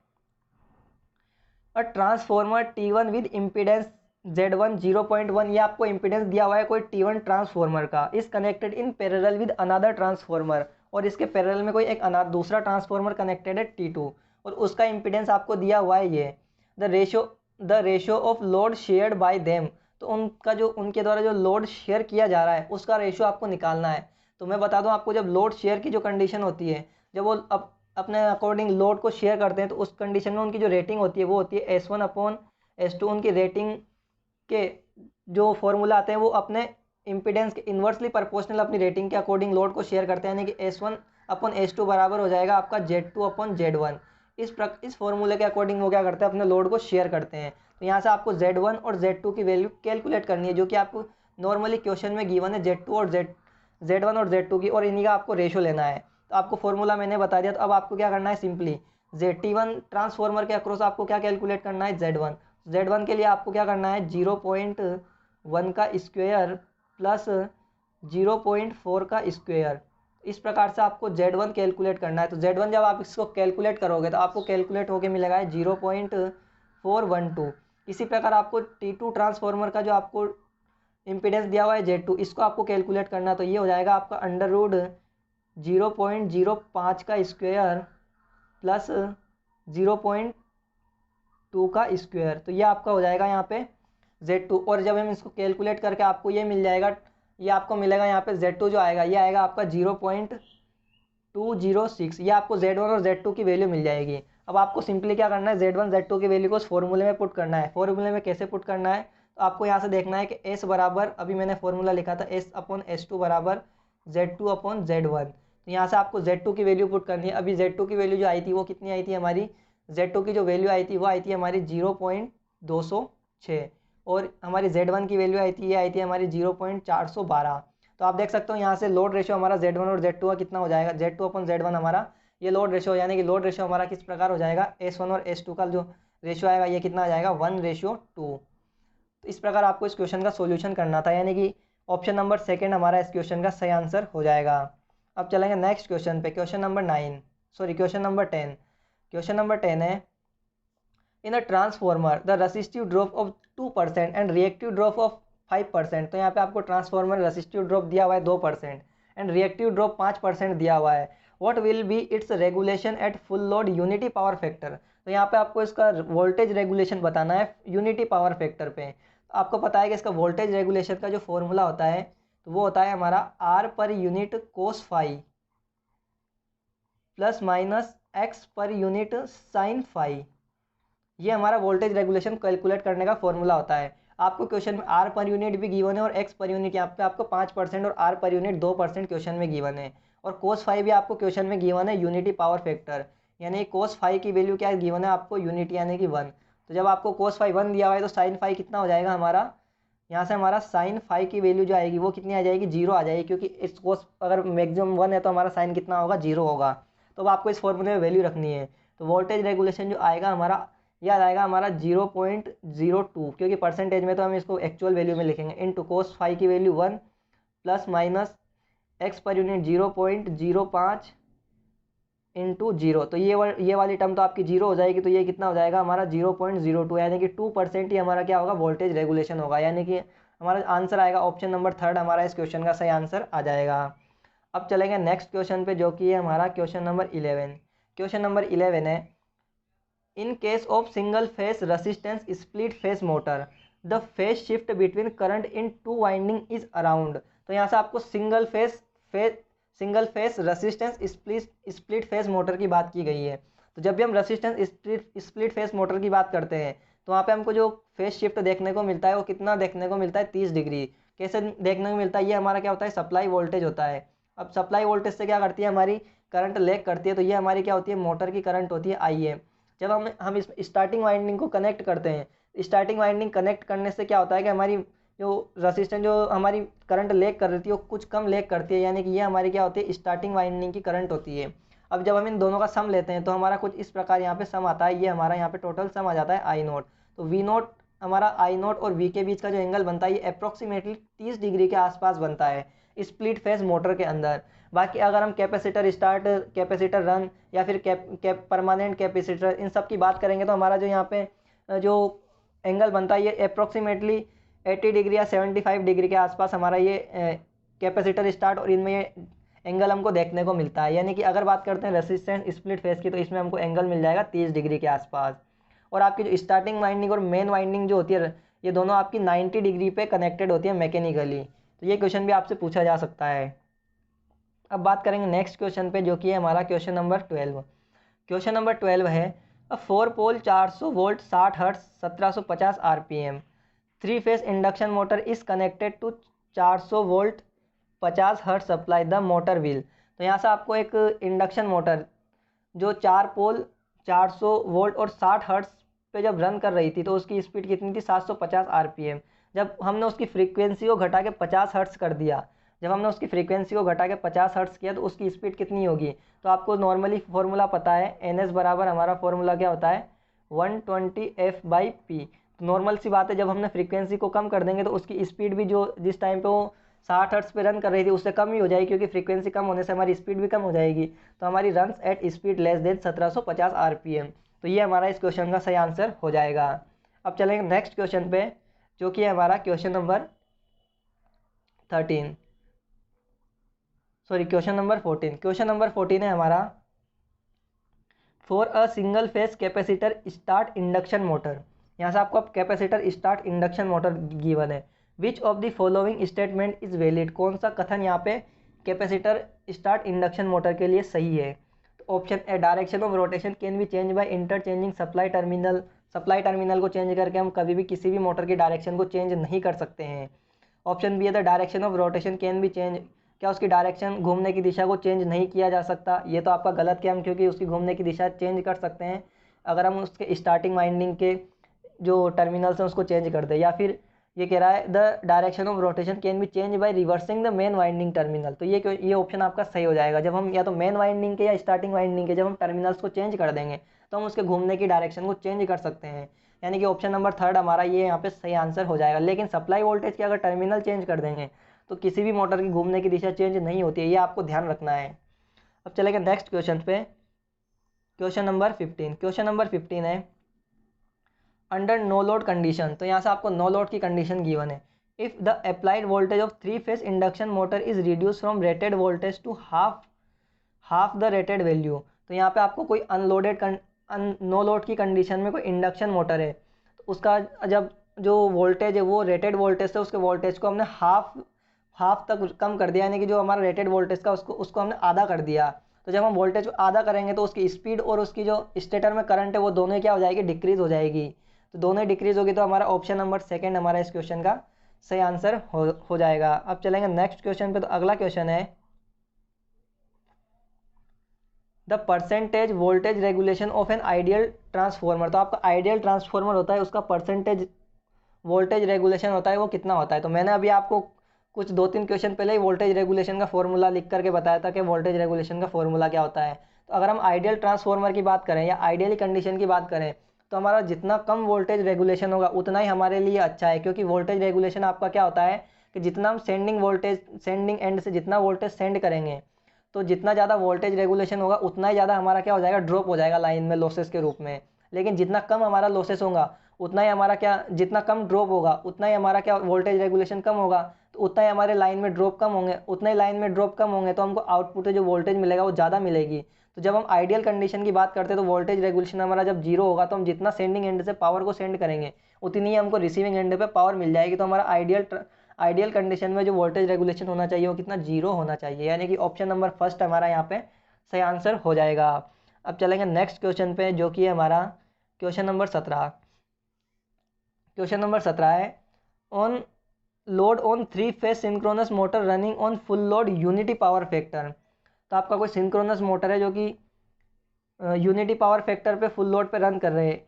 a transformer T1 with impedance Z1 0.1। ये आपको इम्पीडेंस दिया हुआ है कोई T1 ट्रांसफॉर्मर का, is connected in parallel with another transformer. और इसके पैरेलल में कोई एक दूसरा ट्रांसफॉर्मर कनेक्टेड है T2 और उसका इम्पीडेंस आपको दिया हुआ है ये। The ratio of load shared by them. तो उनका जो उनके द्वारा जो लोड शेयर किया जा रहा है उसका रेशियो आपको निकालना है। तो मैं बता दूं आपको, जब लोड शेयर की जो कंडीशन होती है, जब वो अपने अकॉर्डिंग लोड को शेयर करते हैं तो उस कंडीशन में उनकी जो रेटिंग होती है वो होती है S1/S2। उनकी रेटिंग के जो फॉर्मूला आते हैं वो अपने इम्पीडेंस के इन्वर्सली प्रोपोर्शनल अपनी रेटिंग के अकॉर्डिंग लोड को शेयर करते हैं, यानी कि S1/S2 बराबर हो जाएगा आपका Z2/Z1। इस फॉर्मूले के अकॉर्डिंग वो क्या करते हैं, अपने लोड को शेयर करते हैं। तो यहाँ से आपको Z1 और Z2 की वैल्यू कैलकुलेट करनी है, जो कि आपको नॉर्मली क्वेश्चन में गिवन है Z1 और Z2 की, और इन्हीं का आपको रेशो लेना है। तो आपको फॉर्मूला मैंने बता दिया। तो अब आपको क्या करना है, सिंपली T1 ट्रांसफॉर्मर के अक्रॉस आपको क्या कैलकुलेट करना है, Z1 के लिए आपको क्या करना है 0.1 का स्क्वायर प्लस 0.4 का स्क्वायर। इस प्रकार से आपको Z1 कैलकुलेट करना है। तो Z1 जब आप इसको कैलकुलेट करोगे तो आपको कैलकुलेट होके मिलेगा 0.412। इसी प्रकार आपको T2 ट्रांसफॉर्मर का जो आपको इम्पीडेंस दिया हुआ है Z2, इसको आपको कैलकुलेट करना। तो ये हो जाएगा आपका अंडर रूट 0.05 का स्क्वायर प्लस 0.2 का स्क्वायर। तो ये आपका हो जाएगा यहाँ पे Z2। और जब हम इसको कैलकुलेट करके आपको ये मिल जाएगा, ये आपको मिलेगा यहाँ पे Z2 जो आएगा ये आएगा आपका 0.206। ये आपको Z1 और Z2 की वैल्यू मिल जाएगी। अब आपको सिंपली क्या करना है, Z1 Z2 की वैल्यू को उस फॉर्मूले में पुट करना है। फॉर्मूले में कैसे पुट करना है, तो आपको यहाँ से देखना है कि S बराबर, अभी मैंने फॉर्मूला लिखा था S/S2 बराबर Z2/Z1। तो यहाँ से आपको Z2 की वैल्यू पुट करनी है। अभी Z2 की वैल्यू जो आई थी वो कितनी आई थी हमारी, Z2 की जो वैल्यू आई थी वो आई थी हमारी 0.206 और हमारी Z1 की वैल्यू आई थी, ये आई थी हमारी 0.412। तो आप देख सकते हो यहाँ से लोड रेशियो हमारा Z1 और Z2 का कितना हो जाएगा, Z2/Z1 हमारा ये लोड रेशियो, यानी कि लोड रेशियो हमारा किस प्रकार हो जाएगा, S1 और S2 का जो रेशियो आएगा ये कितना आ जाएगा 1:2। तो इस प्रकार आपको इस क्वेश्चन का सोल्यूशन करना था, यानी कि ऑप्शन नंबर 2 हमारा इस क्वेश्चन का सही आंसर हो जाएगा। अब चलेंगे नेक्स्ट क्वेश्चन पे, क्वेश्चन नंबर 10। क्वेश्चन नंबर 10 है, in a transformer the resistive drop of 2% and reactive drop of 5%। तो यहाँ पे आपको ट्रांसफॉर्मर रेसिस्टिव ड्रॉप दिया हुआ है 2% एंड रिएक्टिव ड्रॉप 5% दिया हुआ है। What will be it's regulation eight full load unity power factor. तो यहाँ पे आपको इसका वोल्टेज रेगुलेशन बताना है यूनिटी पावर फैक्टर पे। तो आपको पता है कि इसका वोल्टेज रेगुलेशन का जो फॉर्मूला होता है तो वो होता है हमारा R per unit cos phi plus minus X per unit sine phi. ये हमारा वोल्टेज रेगुलेशन कैलकुलेट करने का फॉर्मूला होता है। आपको क्वेश्चन में आर पर यूनिट भी गिवन है और एक्स पर यूनिट यहाँ पे आपको 5% और आर पर यूनिट 2% क्वेश्चन में गिवन है। और कोस फाइव भी आपको क्वेश्चन में गिवन है यूनिटी पावर फैक्टर, यानी कोस फाइव की वैल्यू क्या गिवन है आपको यूनिटी यानी कि 1। तो जब आपको कोस फाइव 1 दिया हुआ है तो साइन फाइव कितना हो जाएगा हमारा, यहाँ से हमारा साइन फाइव की वैल्यू जो आएगी वो कितनी आ जाएगी, 0 आ जाएगी, क्योंकि इस कोस अगर मैक्सिमम 1 है तो हमारा साइन कितना होगा, 0 होगा। तो अब आपको इस फॉर्मूले में वैल्यू रखनी है। तो वोल्टेज रेगुलेशन जो आएगा हमारा याद आएगा हमारा 0.02, क्योंकि परसेंटेज में तो हम इसको एक्चुअल वैल्यू में लिखेंगे, इनटू कोस फाइव की value 1 plus minus X per unit 0.05 into 0। तो ये वाली टर्म तो आपकी 0 हो जाएगी, तो ये कितना हो जाएगा हमारा 0.02, यानी कि 2% ही हमारा क्या होगा, वोल्टेज रेगुलेशन होगा। यानी कि हमारा आंसर आएगा ऑप्शन नंबर 3 हमारा इस क्वेश्चन का सही आंसर आ जाएगा। अब चलेंगे नेक्स्ट क्वेश्चन पे, जो कि है हमारा क्वेश्चन नंबर 11। क्वेश्चन नंबर 11 है, in case of single phase resistance split face motor the phase shift between current in 2 winding is around. तो यहाँ से आपको single phase resistance split face motor की बात की गई है। तो जब भी हम रेसिस्टेंस स्प्लिट फेस मोटर की बात करते हैं तो वहाँ पे हमको जो फेस शिफ्ट देखने को मिलता है वो कितना देखने को मिलता है, 30 डिग्री। कैसे देखने को मिलता है, ये हमारा क्या होता है, सप्लाई वोल्टेज होता है। अब सप्लाई वोल्टेज से क्या करती है, हमारी करंट लेग करती है, तो ये हमारी क्या होती है, मोटर की करंट होती है आई। जब हम इस स्टार्टिंग वाइंडिंग को कनेक्ट करते हैं, स्टार्टिंग वाइंडिंग कनेक्ट करने से क्या होता है कि हमारी जो रेसिस्टेंस जो हमारी करंट लेग कर रही थी वो कुछ कम लेग करती है, यानी कि ये हमारी क्या होती है, स्टार्टिंग वाइंडिंग की करंट होती है। अब जब हम इन दोनों का सम लेते हैं तो हमारा कुछ इस प्रकार यहाँ पे सम आता है, ये हमारा यहाँ पे टोटल सम आ जाता है आई नोट। तो वी नोट हमारा आई नोट और वी के बीच का जो एंगल बनता है ये अप्रोक्सीमेटली 30 डिग्री के आसपास बनता है स्प्लिट फेस मोटर के अंदर। बाकी अगर हम कैपेसिटर रन या फिर परमानेंट कैपेसिटर इन सब की बात करेंगे तो हमारा जो यहाँ पे जो एंगल बनता है ये अप्रोक्सीमेटली 80 डिग्री या 75 डिग्री के आसपास हमारा ये कैपेसिटर स्टार्ट और इनमें ये एंगल हमको देखने को मिलता है। यानी कि अगर बात करते हैं रेसिस्टेंस स्प्लिट फेस की तो इसमें हमको एंगल मिल जाएगा 30 डिग्री के आसपास। और आपकी जो स्टार्टिंग वाइंडिंग और मेन वाइंडिंग जो होती है ये दोनों आपकी 90 डिग्री पे कनेक्टेड होती है मैकेनिकली। तो ये क्वेश्चन भी आपसे पूछा जा सकता है। अब बात करेंगे नेक्स्ट क्वेश्चन पे, जो कि है हमारा क्वेश्चन नंबर 12। क्वेश्चन नंबर 12 है, 4 pole 400 volt 60 hertz 1750 RPM 3 phase induction motor is connected to 400 volt 50 hertz supply the motor will. तो यहाँ से आपको एक इंडक्शन मोटर जो 4 पोल 400 वोल्ट और 60 हर्ट्ज पे जब रन कर रही थी तो उसकी स्पीड कितनी थी, 750 आरपीएम। जब हमने उसकी फ्रीक्वेंसी को घटा के 50 हर्ट्ज कर दिया, जब हमने उसकी फ्रीक्वेंसी को घटा के 50 हर्ट्ज किया तो उसकी स्पीड कितनी होगी। तो आपको नॉर्मली फॉर्मूला पता है, एन एस बराबर हमारा फॉर्मूला क्या होता है, 120f/p। तो नॉर्मल सी बात है, जब हमने फ्रीक्वेंसी को कम कर देंगे तो उसकी स्पीड भी जो जिस टाइम पे वो 60 हर्ट्ज पे रन कर रही थी उससे कम ही हो जाएगी, क्योंकि फ्रीक्वेंसी कम होने से हमारी स्पीड भी कम हो जाएगी। तो हमारी runs at speed less than 1750 RPM. तो ये हमारा इस क्वेश्चन का सही आंसर हो जाएगा। अब चलेंगे नेक्स्ट क्वेश्चन पे, जो कि है हमारा क्वेश्चन नंबर 14। क्वेश्चन नंबर 14 है हमारा, for a single phase capacitor start induction motor. यहाँ से आपको अब capacitor start induction motor given है, which of the following statement is valid. कौन सा कथन यहाँ पे कैपेसिटर स्टार्ट इंडक्शन मोटर के लिए सही है। तो option A, direction of rotation can be change by interchanging supply terminal. Supply terminal को चेंज करके हम कभी भी किसी भी मोटर की डायरेक्शन को चेंज नहीं कर सकते हैं। ऑप्शन बी है, the direction of rotation can be change, क्या उसकी डायरेक्शन घूमने की दिशा को चेंज नहीं किया जा सकता। ये तो आपका गलत क्या, हम क्योंकि उसकी घूमने की दिशा चेंज कर सकते हैं अगर हम उसके स्टार्टिंग वाइंडिंग के जो टर्मिनल्स हैं उसको चेंज कर दें। या फिर ये कह रहा है, the direction of rotation can be change by reversing the main winding terminal. तो ये ऑप्शन आपका सही हो जाएगा। जब हम या तो मेन वाइंडिंग के या स्टार्टिंग वाइंडिंग के जब हम टर्मिनल्स को चेंज कर देंगे तो हम उसके घूमने की डायरेक्शन को चेंज कर सकते हैं। यानी कि ऑप्शन नंबर 3 हमारा ये यहाँ पे सही आंसर हो जाएगा। लेकिन सप्लाई वोल्टेज के अगर टर्मिनल चेंज कर देंगे तो किसी भी मोटर की घूमने की दिशा चेंज नहीं होती है, ये आपको ध्यान रखना है। अब चलेंगे नेक्स्ट क्वेश्चन पे, क्वेश्चन नंबर 15 है अंडर नो लोड कंडीशन। तो यहाँ से आपको नो लोड की कंडीशन गिवन है। If the applied voltage of 3 phase induction motor is reduce from rated voltage to half the rated value. तो यहाँ पे आपको कोई नो लोड की कंडीशन में कोई इंडक्शन मोटर है, तो उसका जब जो वोल्टेज है वो रेटेड वोल्टेज से उसके वोल्टेज को हमने हाफ तक कम कर दिया, यानी कि जो हमारा रेटेड वोल्टेज का उसको हमने आधा कर दिया। तो जब हम वोल्टेज को आधा करेंगे तो उसकी स्पीड और उसकी जो स्टेटर में करंट है वो दोनों क्या हो जाएगी, डिक्रीज हो जाएगी। तो दोनों डिक्रीज होगी, तो हमारा ऑप्शन नंबर सेकंड हमारा इस क्वेश्चन का सही आंसर हो जाएगा। अब चलेंगे नेक्स्ट क्वेश्चन पे। तो अगला क्वेश्चन है the percentage voltage regulation of an ideal transformer. तो आपका आइडियल ट्रांसफॉर्मर होता है, उसका परसेंटेज वोल्टेज रेगुलेशन होता है वो कितना होता है। तो मैंने अभी आपको कुछ 2-3 क्वेश्चन पहले ही वोल्टेज रेगुलेशन का फॉर्मूला लिख करके बताया था कि वोल्टेज रेगुलेशन का फॉर्मूला क्या होता है। तो अगर हम आइडियल ट्रांसफॉर्मर की बात करें या आइडियली कंडीशन की बात करें, तो हमारा जितना कम वोल्टेज रेगुलेशन होगा उतना ही हमारे लिए अच्छा है, क्योंकि वोल्टेज रेगुलेशन आपका क्या होता है कि जितना हम सेंडिंग एंड से जितना वोल्टेज सेंड करेंगे, तो जितना ज़्यादा वोल्टेज रेगुलेशन होगा उतना ही ज़्यादा हमारा क्या हो जाएगा, ड्रॉप हो जाएगा लाइन में लॉसेस के रूप में। लेकिन जितना कम हमारा लॉसेस होगा उतना ही हमारा क्या, जितना कम ड्रॉप होगा उतना ही हमारा क्या वोल्टेज रेगुलेशन कम होगा, तो उतना ही हमारे लाइन में ड्रॉप कम होंगे, उतना ही लाइन में ड्रॉप कम होंगे तो हमको आउटपुट जो वोल्टेज मिलेगा वो ज़्यादा मिलेगी। तो जब हम आइडियल कंडीशन की बात करते हैं तो वोल्टेज रेगुलेशन हमारा जब जीरो होगा, तो हम जितना सेंडिंग एंड से पावर को सेंड करेंगे उतनी ही हमको रिसीविंग एंड पे पावर मिल जाएगी। तो हमारा आइडियल कंडीशन में जो वोल्टेज रेगुलेशन होना चाहिए वो कितना, जीरो होना चाहिए, यानी कि ऑप्शन नंबर फर्स्ट हमारा यहाँ पे सही आंसर हो जाएगा। अब चलेंगे नेक्स्ट क्वेश्चन पे, जो कि है हमारा क्वेश्चन नंबर 17। क्वेश्चन नंबर 17 है on load on 3 phase synchronous motor running on full load unity power factor. तो आपका कोई सिंक्रोनस मोटर है जो कि यूनिटी पावर फैक्टर पे फुल लोड पे रन कर रहे हैं।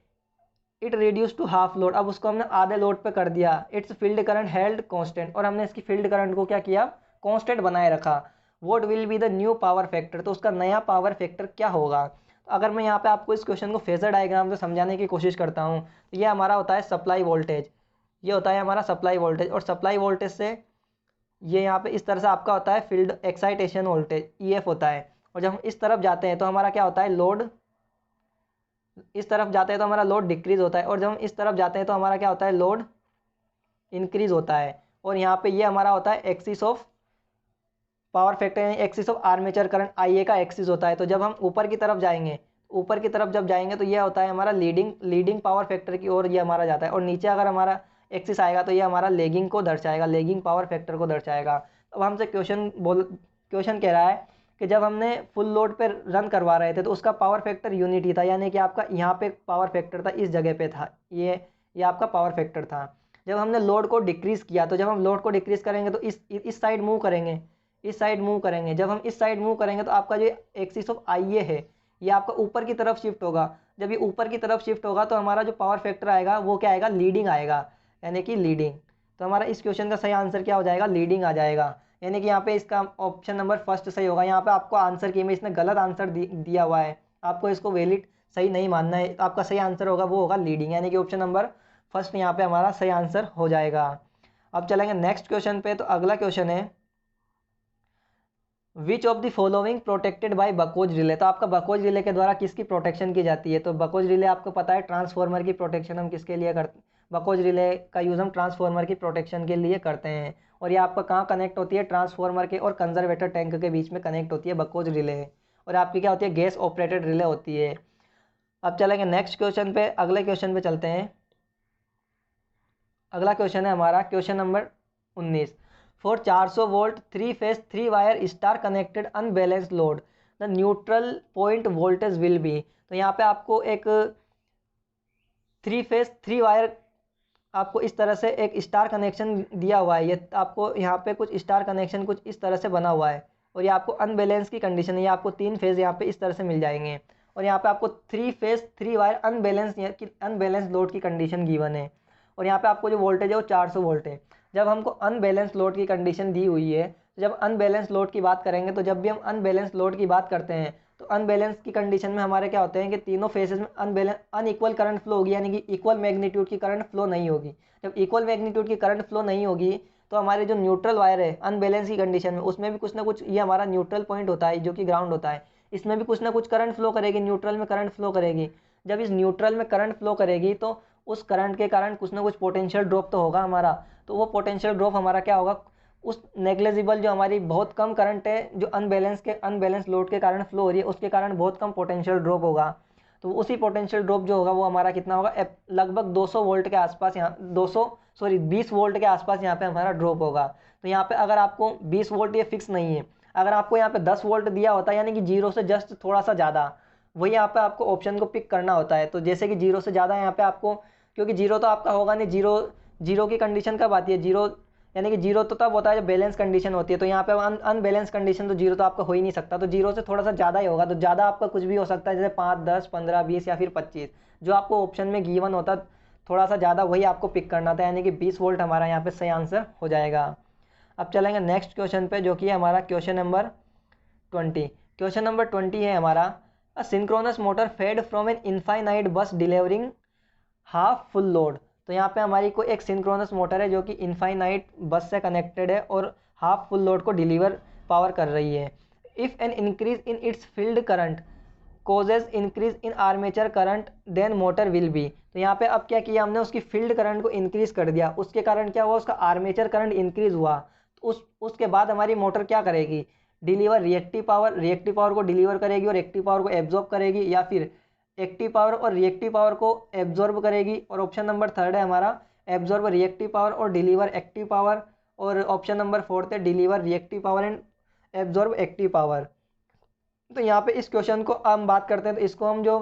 It reduce to half load, अब उसको हमने आधे लोड पे कर दिया। Its field current held constant, और हमने इसकी फील्ड करंट को क्या किया, कांस्टेंट बनाए रखा। What will be the new power factor, तो उसका नया पावर फैक्टर क्या होगा। तो अगर मैं यहाँ पे आपको इस क्वेश्चन को फेजर डायग्राम से समझाने की कोशिश करता हूँ, तो ये हमारा होता है सप्लाई वोल्टेज, ये होता है हमारा सप्लाई वोल्टेज, और सप्लाई वोल्टेज से ये यहाँ पे इस तरह से आपका होता है फील्ड एक्साइटेशन वोल्टेज EF होता है। और जब हम इस तरफ जाते हैं तो हमारा क्या होता है, लोड, इस तरफ जाते हैं तो हमारा लोड डिक्रीज होता है, और जब हम इस तरफ जाते हैं तो हमारा क्या होता है, लोड इंक्रीज होता है। और यहाँ पे ये हमारा होता है एक्सिस ऑफ पावर फैक्टर, यानी axis of armature current IA का एक्सिस होता है। तो जब हम ऊपर की तरफ जाएंगे, ऊपर की तरफ जब जाएंगे तो ये होता है हमारा लीडिंग पावर फैक्टर की ओर ये हमारा जाता है, और नीचे अगर हमारा एक्सिस आएगा तो ये हमारा लेगिंग को दर्शाएगा, लेगिंग पावर फैक्टर को दर्शाएगा। अब हमसे क्वेश्चन कह रहा है कि जब हमने फुल लोड पे रन करवा रहे थे तो उसका पावर फैक्टर यूनिटी था, यानी कि आपका यहाँ पे पावर फैक्टर था, इस जगह पे था, ये आपका पावर फैक्टर था। जब हमने लोड को डिक्रीज़ किया, तो जब हम लोड को डिक्रीज़ करेंगे तो इस साइड मूव करेंगे, इस साइड मूव करेंगे। जब हम इस साइड मूव करेंगे तो आपका जो एक्सिस ऑफ IA है ये आपका ऊपर की तरफ शिफ्ट होगा। जब ये ऊपर की तरफ शिफ्ट होगा तो हमारा जो पावर फैक्टर आएगा वो क्या आएगा, लीडिंग आएगा, यानी कि लीडिंग। तो हमारा इस क्वेश्चन का सही आंसर क्या हो जाएगा, लीडिंग आ जाएगा, यानी कि यहाँ पे इसका ऑप्शन नंबर फर्स्ट सही होगा। यहाँ पे आपको आंसर की में इसने गलत आंसर दिया हुआ है, आपको इसको वैलिड सही नहीं मानना है। आपका सही आंसर होगा वो होगा लीडिंग, यानी कि ऑप्शन नंबर फर्स्ट यहाँ पे हमारा सही आंसर हो जाएगा। अब चलेंगे नेक्स्ट क्वेश्चन पे। तो अगला क्वेश्चन है which of the following protected by Buchholz relay. तो आपका बकोज रिले के द्वारा किसकी प्रोटेक्शन की जाती है। तो बकोज रिले आपको पता है ट्रांसफॉर्मर की प्रोटेक्शन हम किसके लिए करते, बकोज रिले का यूज़ हम ट्रांसफॉर्मर की प्रोटेक्शन के लिए करते हैं। और ये आपका कहाँ कनेक्ट होती है, ट्रांसफॉर्मर के और कंजर्वेटर टैंक के बीच में कनेक्ट होती है बकोज रिले, और आपकी क्या होती है, गैस ऑपरेटेड रिले होती है। अब चलेंगे नेक्स्ट क्वेश्चन पे, अगले क्वेश्चन पे चलते हैं। अगला क्वेश्चन है हमारा question number 19। For 400 volt 3 phase 3 wire star connected unbalanced load the neutral point voltage will be. तो यहाँ पे आपको एक 3 फेज 3 वायर आपको इस तरह से एक स्टार कनेक्शन दिया हुआ है। ये आपको यहाँ पे कुछ स्टार कनेक्शन कुछ इस तरह से बना हुआ है, और ये आपको अनबैलेंस की कंडीशन है। ये आपको 3 फेज यहाँ पे इस तरह से मिल जाएंगे, और यहाँ पे आपको 3 फेज 3 वायर अनबैलेंस लोड की कंडीशन गिवन है। और यहाँ पे आपको जो वोल्टेज है वो 400 वोल्ट है। जब हमको अनबैलेंस लोड की कंडीशन दी हुई है, तो जब अनबैलेंस लोड की बात करेंगे, तो जब भी हम अनबैलेंस लोड की बात करते हैं तो अनबैलेंस की कंडीशन में हमारे क्या होते हैं कि तीनों फेजेस में अनइक्वल करंट फ्लो होगी, यानी कि इक्वल मैग्नीट्यूड की करंट फ्लो नहीं होगी। जब इक्वल मैग्नीट्यूड की करंट फ्लो नहीं होगी तो हमारे जो न्यूट्रल वायर है अनबैलेंस की कंडीशन में, उसमें भी कुछ ना कुछ ये हमारा न्यूट्रल पॉइंट होता है जो कि ग्राउंड होता है, इसमें भी कुछ ना कुछ करंट फ्लो करेगी, न्यूट्रल में करंट फ्लो करेगी। जब इस न्यूट्रल में करंट फ्लो करेगी तो उस करंट के कारण कुछ ना कुछ पोटेंशियल ड्रॉप तो होगा हमारा। तो वो पोटेंशियल ड्रॉप हमारा क्या होगा, उस नेग्लेजिबल जो हमारी बहुत कम करंट है जो अनबैलेंस लोड के कारण फ्लो हो रही है, उसके कारण बहुत कम पोटेंशियल ड्रॉप होगा। तो उसी पोटेंशियल ड्रॉप जो होगा वो हमारा कितना होगा, लगभग 200 वोल्ट के आसपास, यहाँ 20 वोल्ट के आसपास यहाँ पे हमारा ड्रॉप होगा। तो यहाँ पे अगर आपको 20 वोल्ट ये फिक्स नहीं है, अगर आपको यहाँ पे 10 वोल्ट दिया होता है यानी कि जीरो से जस्ट थोड़ा सा ज़्यादा, वही यहाँ पे आपको ऑप्शन को पिक करना होता है। तो जैसे कि जीरो से ज़्यादा यहाँ पे आपको, क्योंकि जीरो तो आपका होगा नहीं, जीरो जीरो की कंडीशन कब आती है, जीरो यानी कि जीरो तो तब होता है जब बैलेंस कंडीशन होती है। तो यहाँ पे अनबैलेंस कंडीशन तो जीरो तो आपका हो ही नहीं सकता, तो जीरो से थोड़ा सा ज़्यादा ही होगा। तो ज़्यादा आपका कुछ भी हो सकता है, जैसे 5, 10, 15, 20 या फिर 25, जो आपको ऑप्शन में गिवन होता थोड़ा सा ज़्यादा, वही आपको पिक करना था, यानी कि 20 वोल्ट हमारा यहाँ पे सही आंसर हो जाएगा। अब चलेंगे नेक्स्ट क्वेश्चन पे, जो कि है हमारा क्वेश्चन नंबर 20। क्वेश्चन नंबर 20 है हमारा, a synchronous motor fed from an infinite bus delivering half full load. तो यहाँ पे हमारी कोई एक सिंक्रोनस मोटर है जो कि इनफाइनाइट बस से कनेक्टेड है और हाफ फुल लोड को डिलीवर पावर कर रही है। If an increase in its field current causes increase in armature current then motor will be. तो यहाँ पे अब क्या किया हमने, उसकी फील्ड करंट को इंक्रीज कर दिया, उसके कारण क्या हुआ, उसका आर्मेचर करंट इंक्रीज हुआ। तो उसके बाद हमारी मोटर क्या करेगी, डिलीवर रिएक्टिव पावर को डिलीवर करेगी और एक्टिव पावर को एब्जॉर्ब करेगी, या फिर एक्टिव पावर और रिएक्टिव पावर को एब्जॉर्ब करेगी। और ऑप्शन नंबर 3 है हमारा, एब्जॉर्ब रिएक्टिव पावर और डिलीवर एक्टिव पावर। और ऑप्शन नंबर 4 है, deliver reactive power and absorb active power. तो यहाँ पे इस क्वेश्चन को हम बात करते हैं, तो इसको हम जो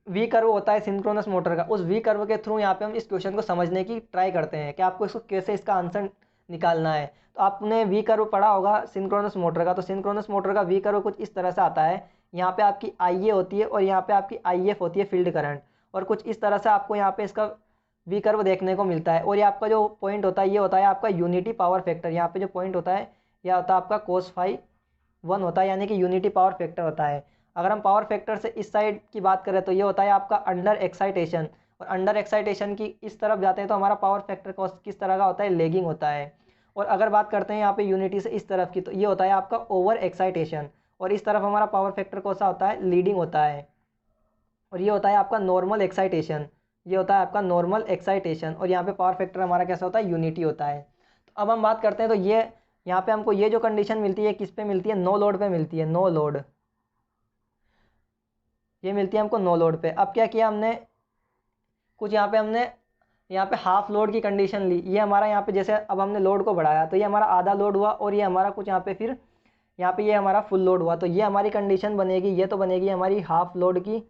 वी कर्व होता है सिंक्रोनस मोटर का, उस वी कर्व के थ्रू यहाँ पे हम इस क्वेश्चन को समझने की ट्राई करते हैं कि आपको इसको कैसे इसका आंसर निकालना है। तो आपने वी कर्व पढ़ा होगा सिंक्रोनस मोटर का, तो सिंक्रोनस मोटर का वी कर्व कुछ इस तरह से आता है। यहाँ पे आपकी आई ए होती है और यहाँ पे आपकी आई एफ होती है फील्ड करंट, और कुछ इस तरह से आपको यहाँ पे इसका वी कर्व देखने को मिलता है। और ये आपका जो पॉइंट होता है ये होता है आपका यूनिटी पावर फैक्टर। यहाँ पे जो पॉइंट होता है यह होता है आपका कोस फाई 1 होता है, यानी कि यूनिटी पावर फैक्टर होता है। अगर हम पावर फैक्टर से इस साइड की बात करें तो ये होता है आपका अंडर एक्साइटेशन, और अंडर एक्साइटेशन की इस तरफ जाते हैं तो हमारा पावर फैक्टर किस तरह का होता है, लेगिंग होता है। और अगर बात करते हैं यहाँ पे यूनिटी से इस तरफ की, तो ये होता है आपका ओवर एक्साइटेशन, और इस तरफ हमारा पावर फैक्टर कौन सा होता है, लीडिंग होता है। और ये होता है आपका नॉर्मल एक्साइटेशन, ये होता है आपका नॉर्मल एक्साइटेशन, और यहाँ पे पावर फैक्टर हमारा कैसा होता है, यूनिटी होता है। तो अब हम बात करते हैं, तो ये यहाँ पे हमको ये जो कंडीशन मिलती है किस पे मिलती है, नो लोड पे मिलती है, नो लोड, ये मिलती है हमको नो लोड पे। अब क्या किया हमने, कुछ हमने यहाँ पे हाफ लोड की कंडीशन ली, ये हमारा यहाँ पे जैसे अब हमने लोड को बढ़ाया तो ये हमारा आधा लोड हुआ, और ये हमारा कुछ यहाँ पे फिर यहाँ पे ये हमारा फुल लोड हुआ। तो ये हमारी कंडीशन बनेगी, ये तो बनेगी हमारी हाफ लोड की,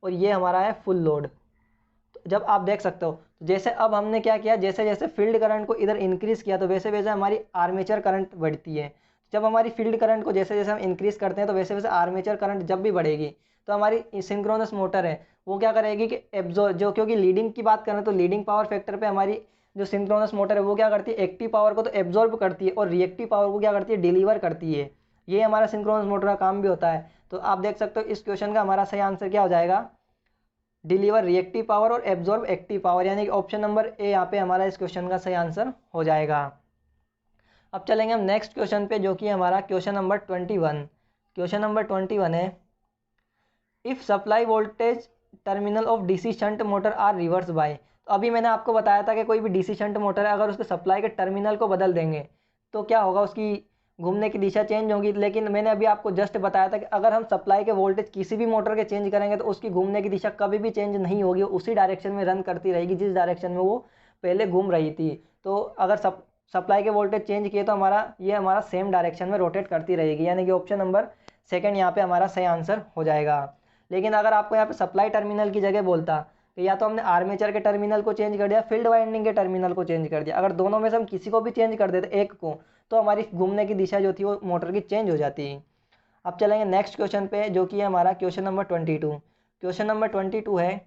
और ये हमारा है फुल लोड। तो जब आप देख सकते हो, तो जैसे अब हमने क्या किया, जैसे जैसे फील्ड करंट को इधर इंक्रीज़ किया तो वैसे वैसे हमारी आर्मेचर करंट बढ़ती है। जब हमारी फील्ड करंट को जैसे जैसे हम इंक्रीज़ करते हैं तो वैसे वैसे आर्मेचर करंट जब भी बढ़ेगी, तो हमारी सिंक्रोनस मोटर है वो क्या करेगी कि एब्जॉर्ब, जो क्योंकि लीडिंग की बात करें तो लीडिंग पावर फैक्टर पे हमारी जो सिंक्रोनस मोटर है वो क्या करती है, एक्टिव पावर को तो एब्जॉर्ब करती है और रिएक्टिव पावर को क्या करती है, डिलीवर करती है। ये हमारा सिंक्रोनस मोटर का काम भी होता है। तो आप देख सकते हो इस क्वेश्चन का हमारा सही आंसर क्या हो जाएगा, डिलीवर रिएक्टिव पावर और एब्जॉर्ब एक्टिव पावर, यानी कि ऑप्शन नंबर ए यहाँ पे हमारा इस क्वेश्चन का सही आंसर हो जाएगा। अब चलेंगे हम नेक्स्ट क्वेश्चन पे, जो कि हमारा क्वेश्चन नंबर 21। क्वेश्चन नंबर 21 है, if supply voltage terminal of DC shunt motor are reverse by. तो अभी मैंने आपको बताया था कि कोई भी डीसी शंट मोटर है अगर उसके सप्लाई के टर्मिनल को बदल देंगे तो क्या होगा, उसकी घूमने की दिशा चेंज होगी। लेकिन मैंने अभी आपको जस्ट बताया था कि अगर हम सप्लाई के वोल्टेज किसी भी मोटर के चेंज करेंगे तो उसकी घूमने की दिशा कभी भी चेंज नहीं होगी, उसी डायरेक्शन में रन करती रहेगी जिस डायरेक्शन में वो पहले घूम रही थी। तो अगर सप्लाई के वोल्टेज चेंज किए तो हमारा सेम डायरेक्शन में रोटेट करती रहेगी, यानी कि ऑप्शन नंबर सेकंड यहाँ पे हमारा सही आंसर हो जाएगा। लेकिन अगर आपको यहाँ पे सप्लाई टर्मिनल की जगह बोलता तो या तो हमने आर्मेचर के टर्मिनल को चेंज कर दिया, फील्ड वाइंडिंग के टर्मिनल को चेंज कर दिया, अगर दोनों में से हम किसी को भी चेंज कर देते एक को, तो हमारी घूमने की दिशा जो थी वो मोटर की चेंज हो जाती है। अब चलेंगे नेक्स्ट क्वेश्चन पे, जो कि है हमारा क्वेश्चन नंबर 22। क्वेश्चन नंबर 22 है,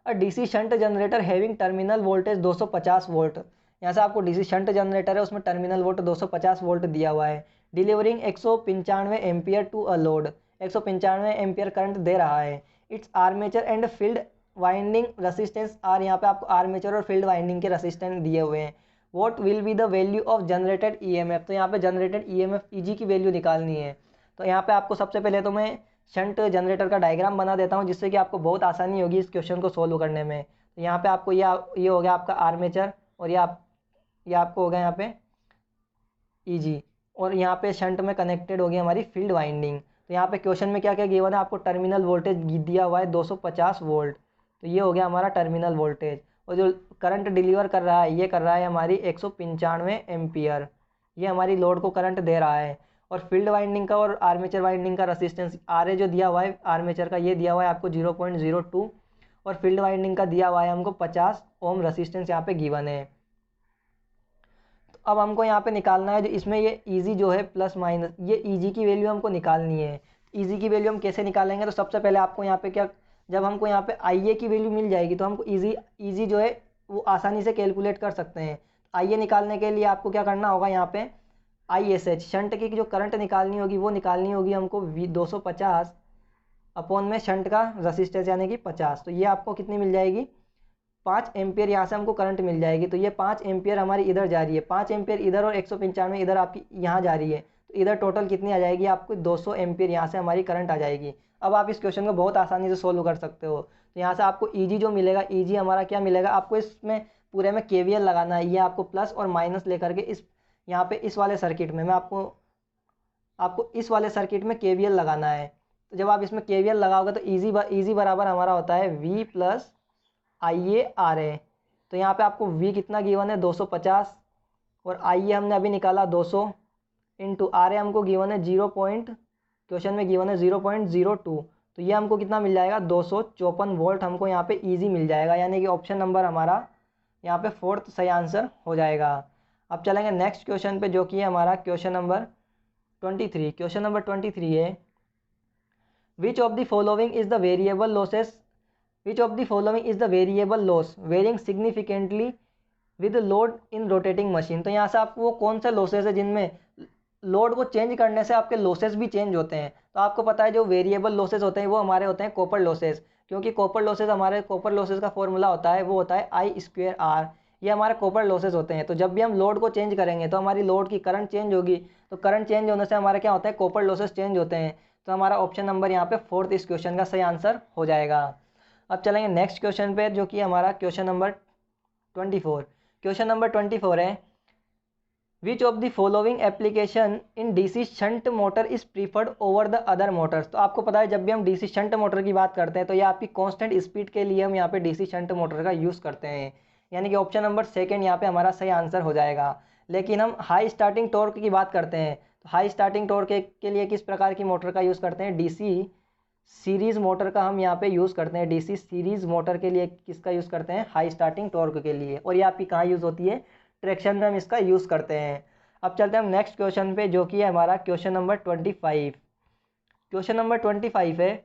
अ DC shunt generator having terminal voltage 250 volt. यहाँ से आपको डीसी शंट जनरेटर है उसमें टर्मिनल वोल्ट 250 वोल्ट दिया हुआ है, delivering 195 ampere to a load, 195 ampere current दे रहा है। Its armature and field winding resistance R, यहाँ पे आपको आर्मेचर और फील्ड वाइंडिंग के रेसिस्टेंस दिए हुए हैं। What will be the value of generated EMF. तो यहाँ पे जनरेटेड ईएमएफ ईजी की वैल्यू निकालनी है। तो यहाँ पे आपको सबसे पहले तो मैं शंट जनरेटर का डायग्राम बना देता हूँ, जिससे कि आपको बहुत आसानी होगी इस क्वेश्चन को सोल्व करने में। तो यहाँ पे आपको ये हो गया आपका आर्मेचर, और ये आपको हो गया यहाँ पे ईजी, और यहाँ पे शंट में कनेक्टेड हो गई हमारी फील्ड वाइंडिंग। तो यहाँ पे क्वेश्चन में क्या क्या गिवन है, आपको टर्मिनल वोल्टेज दिया हुआ है 250 वोल्ट, तो ये हो गया हमारा टर्मिनल वोल्टेज। और जो करंट डिलीवर कर रहा है, ये कर रहा है हमारी 195 एम्पियर, ये हमारी लोड को करंट दे रहा है। और फील्ड वाइंडिंग का और आर्मेचर वाइंडिंग का रेसिस्टेंस आर ए जो दिया हुआ है आर्मेचर का, ये दिया हुआ है आपको 0.02, और फील्ड वाइंडिंग का दिया हुआ है हमको 50 ओम रेसिस्टेंस यहाँ पे गिवन है। अब हमको यहाँ पे निकालना है जो इसमें ये ईजी जो है प्लस माइनस, ये ईजी की वैल्यू हमको निकालनी है। ईजी की वैल्यू हम कैसे निकालेंगे, तो सबसे पहले आपको यहाँ पे क्या, जब हमको यहाँ पे आई ए की वैल्यू मिल जाएगी तो हमको ईजी जो है वो आसानी से कैलकुलेट कर सकते हैं। आई ए निकालने के लिए आपको क्या करना होगा, यहाँ पे आई एस एच शंट की जो करंट निकालनी होगी वो निकालनी होगी हमको 250 अपॉन में शंट का रसिस्टेंस यानी कि 50। तो ये आपको कितनी मिल जाएगी, 5 एम्पियर यहाँ से हमको करंट मिल जाएगी। तो ये 5 एम्पियर हमारी इधर जा रही है, 5 एम्पियर इधर और 195 इधर आपकी यहाँ जा रही है, तो इधर टोटल कितनी आ जाएगी आपको 200 एम्पियर यहाँ से हमारी करंट आ जाएगी। अब आप इस क्वेश्चन को बहुत आसानी से सोल्व कर सकते हो। तो यहाँ से आपको ईजी जो मिलेगा, ईजी हमारा क्या मिलेगा, आपको इसमें पूरे में केवीएल लगाना है। ये आपको प्लस और माइनस लेकर के इस यहाँ पे इस वाले सर्किट में मैं आपको इस वाले सर्किट में केवीएल लगाना है। तो जब आप इसमें केवीएल लगाओगे तो ईजी बराबर हमारा होता है V plus I A R A. तो यहाँ पे आपको V कितना गिवन है 250, और आई ए हमने अभी निकाला 200, इंटू आर ए हमको गिवन है क्वेश्चन में गिवन है 0.02। तो ये हमको कितना मिल जाएगा 254 वोल्ट हमको यहाँ पे ईजी मिल जाएगा, यानी कि ऑप्शन नंबर हमारा यहाँ पे 4th सही आंसर हो जाएगा। अब चलेंगे नेक्स्ट क्वेश्चन पे, जो कि है हमारा क्वेश्चन नंबर 23। क्वेश्चन नंबर 23 है, which of the following is the variable losses which of the following is the variable loss varying significantly with load in rotating machine। तो यहाँ से आपको वो कौन से लॉसेस है जिनमें लोड को चेंज करने से आपके लॉसेस भी चेंज होते हैं। तो आपको पता है जो वेरिएबल लॉसेस होते हैं वो हमारे होते हैं कॉपर लॉसेस, क्योंकि कॉपर लॉसेस का फॉर्मूला होता है वो होता है I²R। ये हमारे कॉपर लॉसेस होते हैं। तो जब भी हम लोड को चेंज करेंगे तो हमारी लोड की करंट चेंज होगी, तो करंट चेंज होने से हमारे क्या होता है कॉपर लॉसेस चेंज होते हैं। तो हमारा ऑप्शन नंबर यहाँ पे 4th इस क्वेश्चन का सही आंसर हो जाएगा। अब चलेंगे नेक्स्ट क्वेश्चन पे, जो कि हमारा क्वेश्चन नंबर 24। क्वेश्चन नंबर 24 है, which of the following application in DC shunt motor is preferred over the other Motors. तो आपको पता है जब भी हम डीसी शंट मोटर की बात करते हैं तो ये आपकी कांस्टेंट स्पीड के लिए हम यहाँ पे डीसी शंट मोटर का यूज़ करते हैं, यानी कि ऑप्शन नंबर 2 यहाँ पे हमारा सही आंसर हो जाएगा। लेकिन हम हाई स्टार्टिंग टॉर्क की बात करते हैं, तो हाई स्टार्टिंग टॉर्क के लिए किस प्रकार की मोटर का यूज़ करते हैं, डीसी सीरीज़ मोटर का हम यहाँ पे यूज़ करते हैं। डीसी सीरीज़ मोटर के लिए किसका यूज़ करते हैं, हाई स्टार्टिंग टॉर्क के लिए, और ये आपकी कहाँ यूज़ होती है, ट्रैक्शन में हम इसका यूज़ करते हैं। अब चलते हैं हम नेक्स्ट क्वेश्चन पे, जो कि है हमारा क्वेश्चन नंबर 25। क्वेश्चन नंबर 25 है,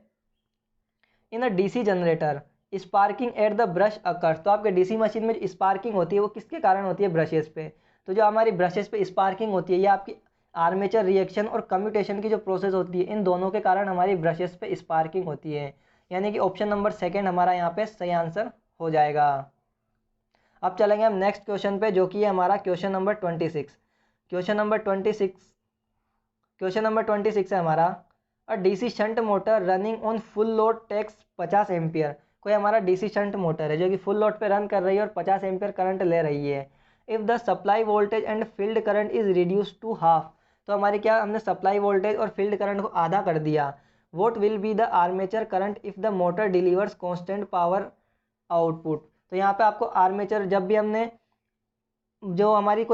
in a DC generator sparking at the brush occurs. तो आपके डीसी मशीन में जो स्पार्किंग होती है वो किसके कारण होती है, ब्रशेस पे। तो जो हमारी ब्रशेस पे स्पार्किंग होती है ये आपकी आर्मेचर रिएक्शन और कम्यूटेशन की जो प्रोसेस होती है, इन दोनों के कारण हमारी ब्रशेस पे स्पार्किंग होती है, यानी कि ऑप्शन नंबर 2 हमारा यहाँ पे सही आंसर हो जाएगा। अब चलेंगे हम नेक्स्ट क्वेश्चन पे, जो कि है हमारा क्वेश्चन नंबर 26। क्वेश्चन नंबर 26 है हमारा, a DC shunt motor running on full load takes 50 ampere. कोई हमारा डीसी शंट मोटर है जो कि फुल लोड पे रन कर रही है और 50 एम्पियर करंट ले रही है। If the supply voltage and field current is reduce to half. तो हमारी क्या, हमने सप्लाई वोल्टेज और फील्ड करंट को आधा कर दिया। What will be the armature current if the motor delivers constant power output. तो यहाँ पे आपको आर्मेचर, जब भी हमने जो हमारी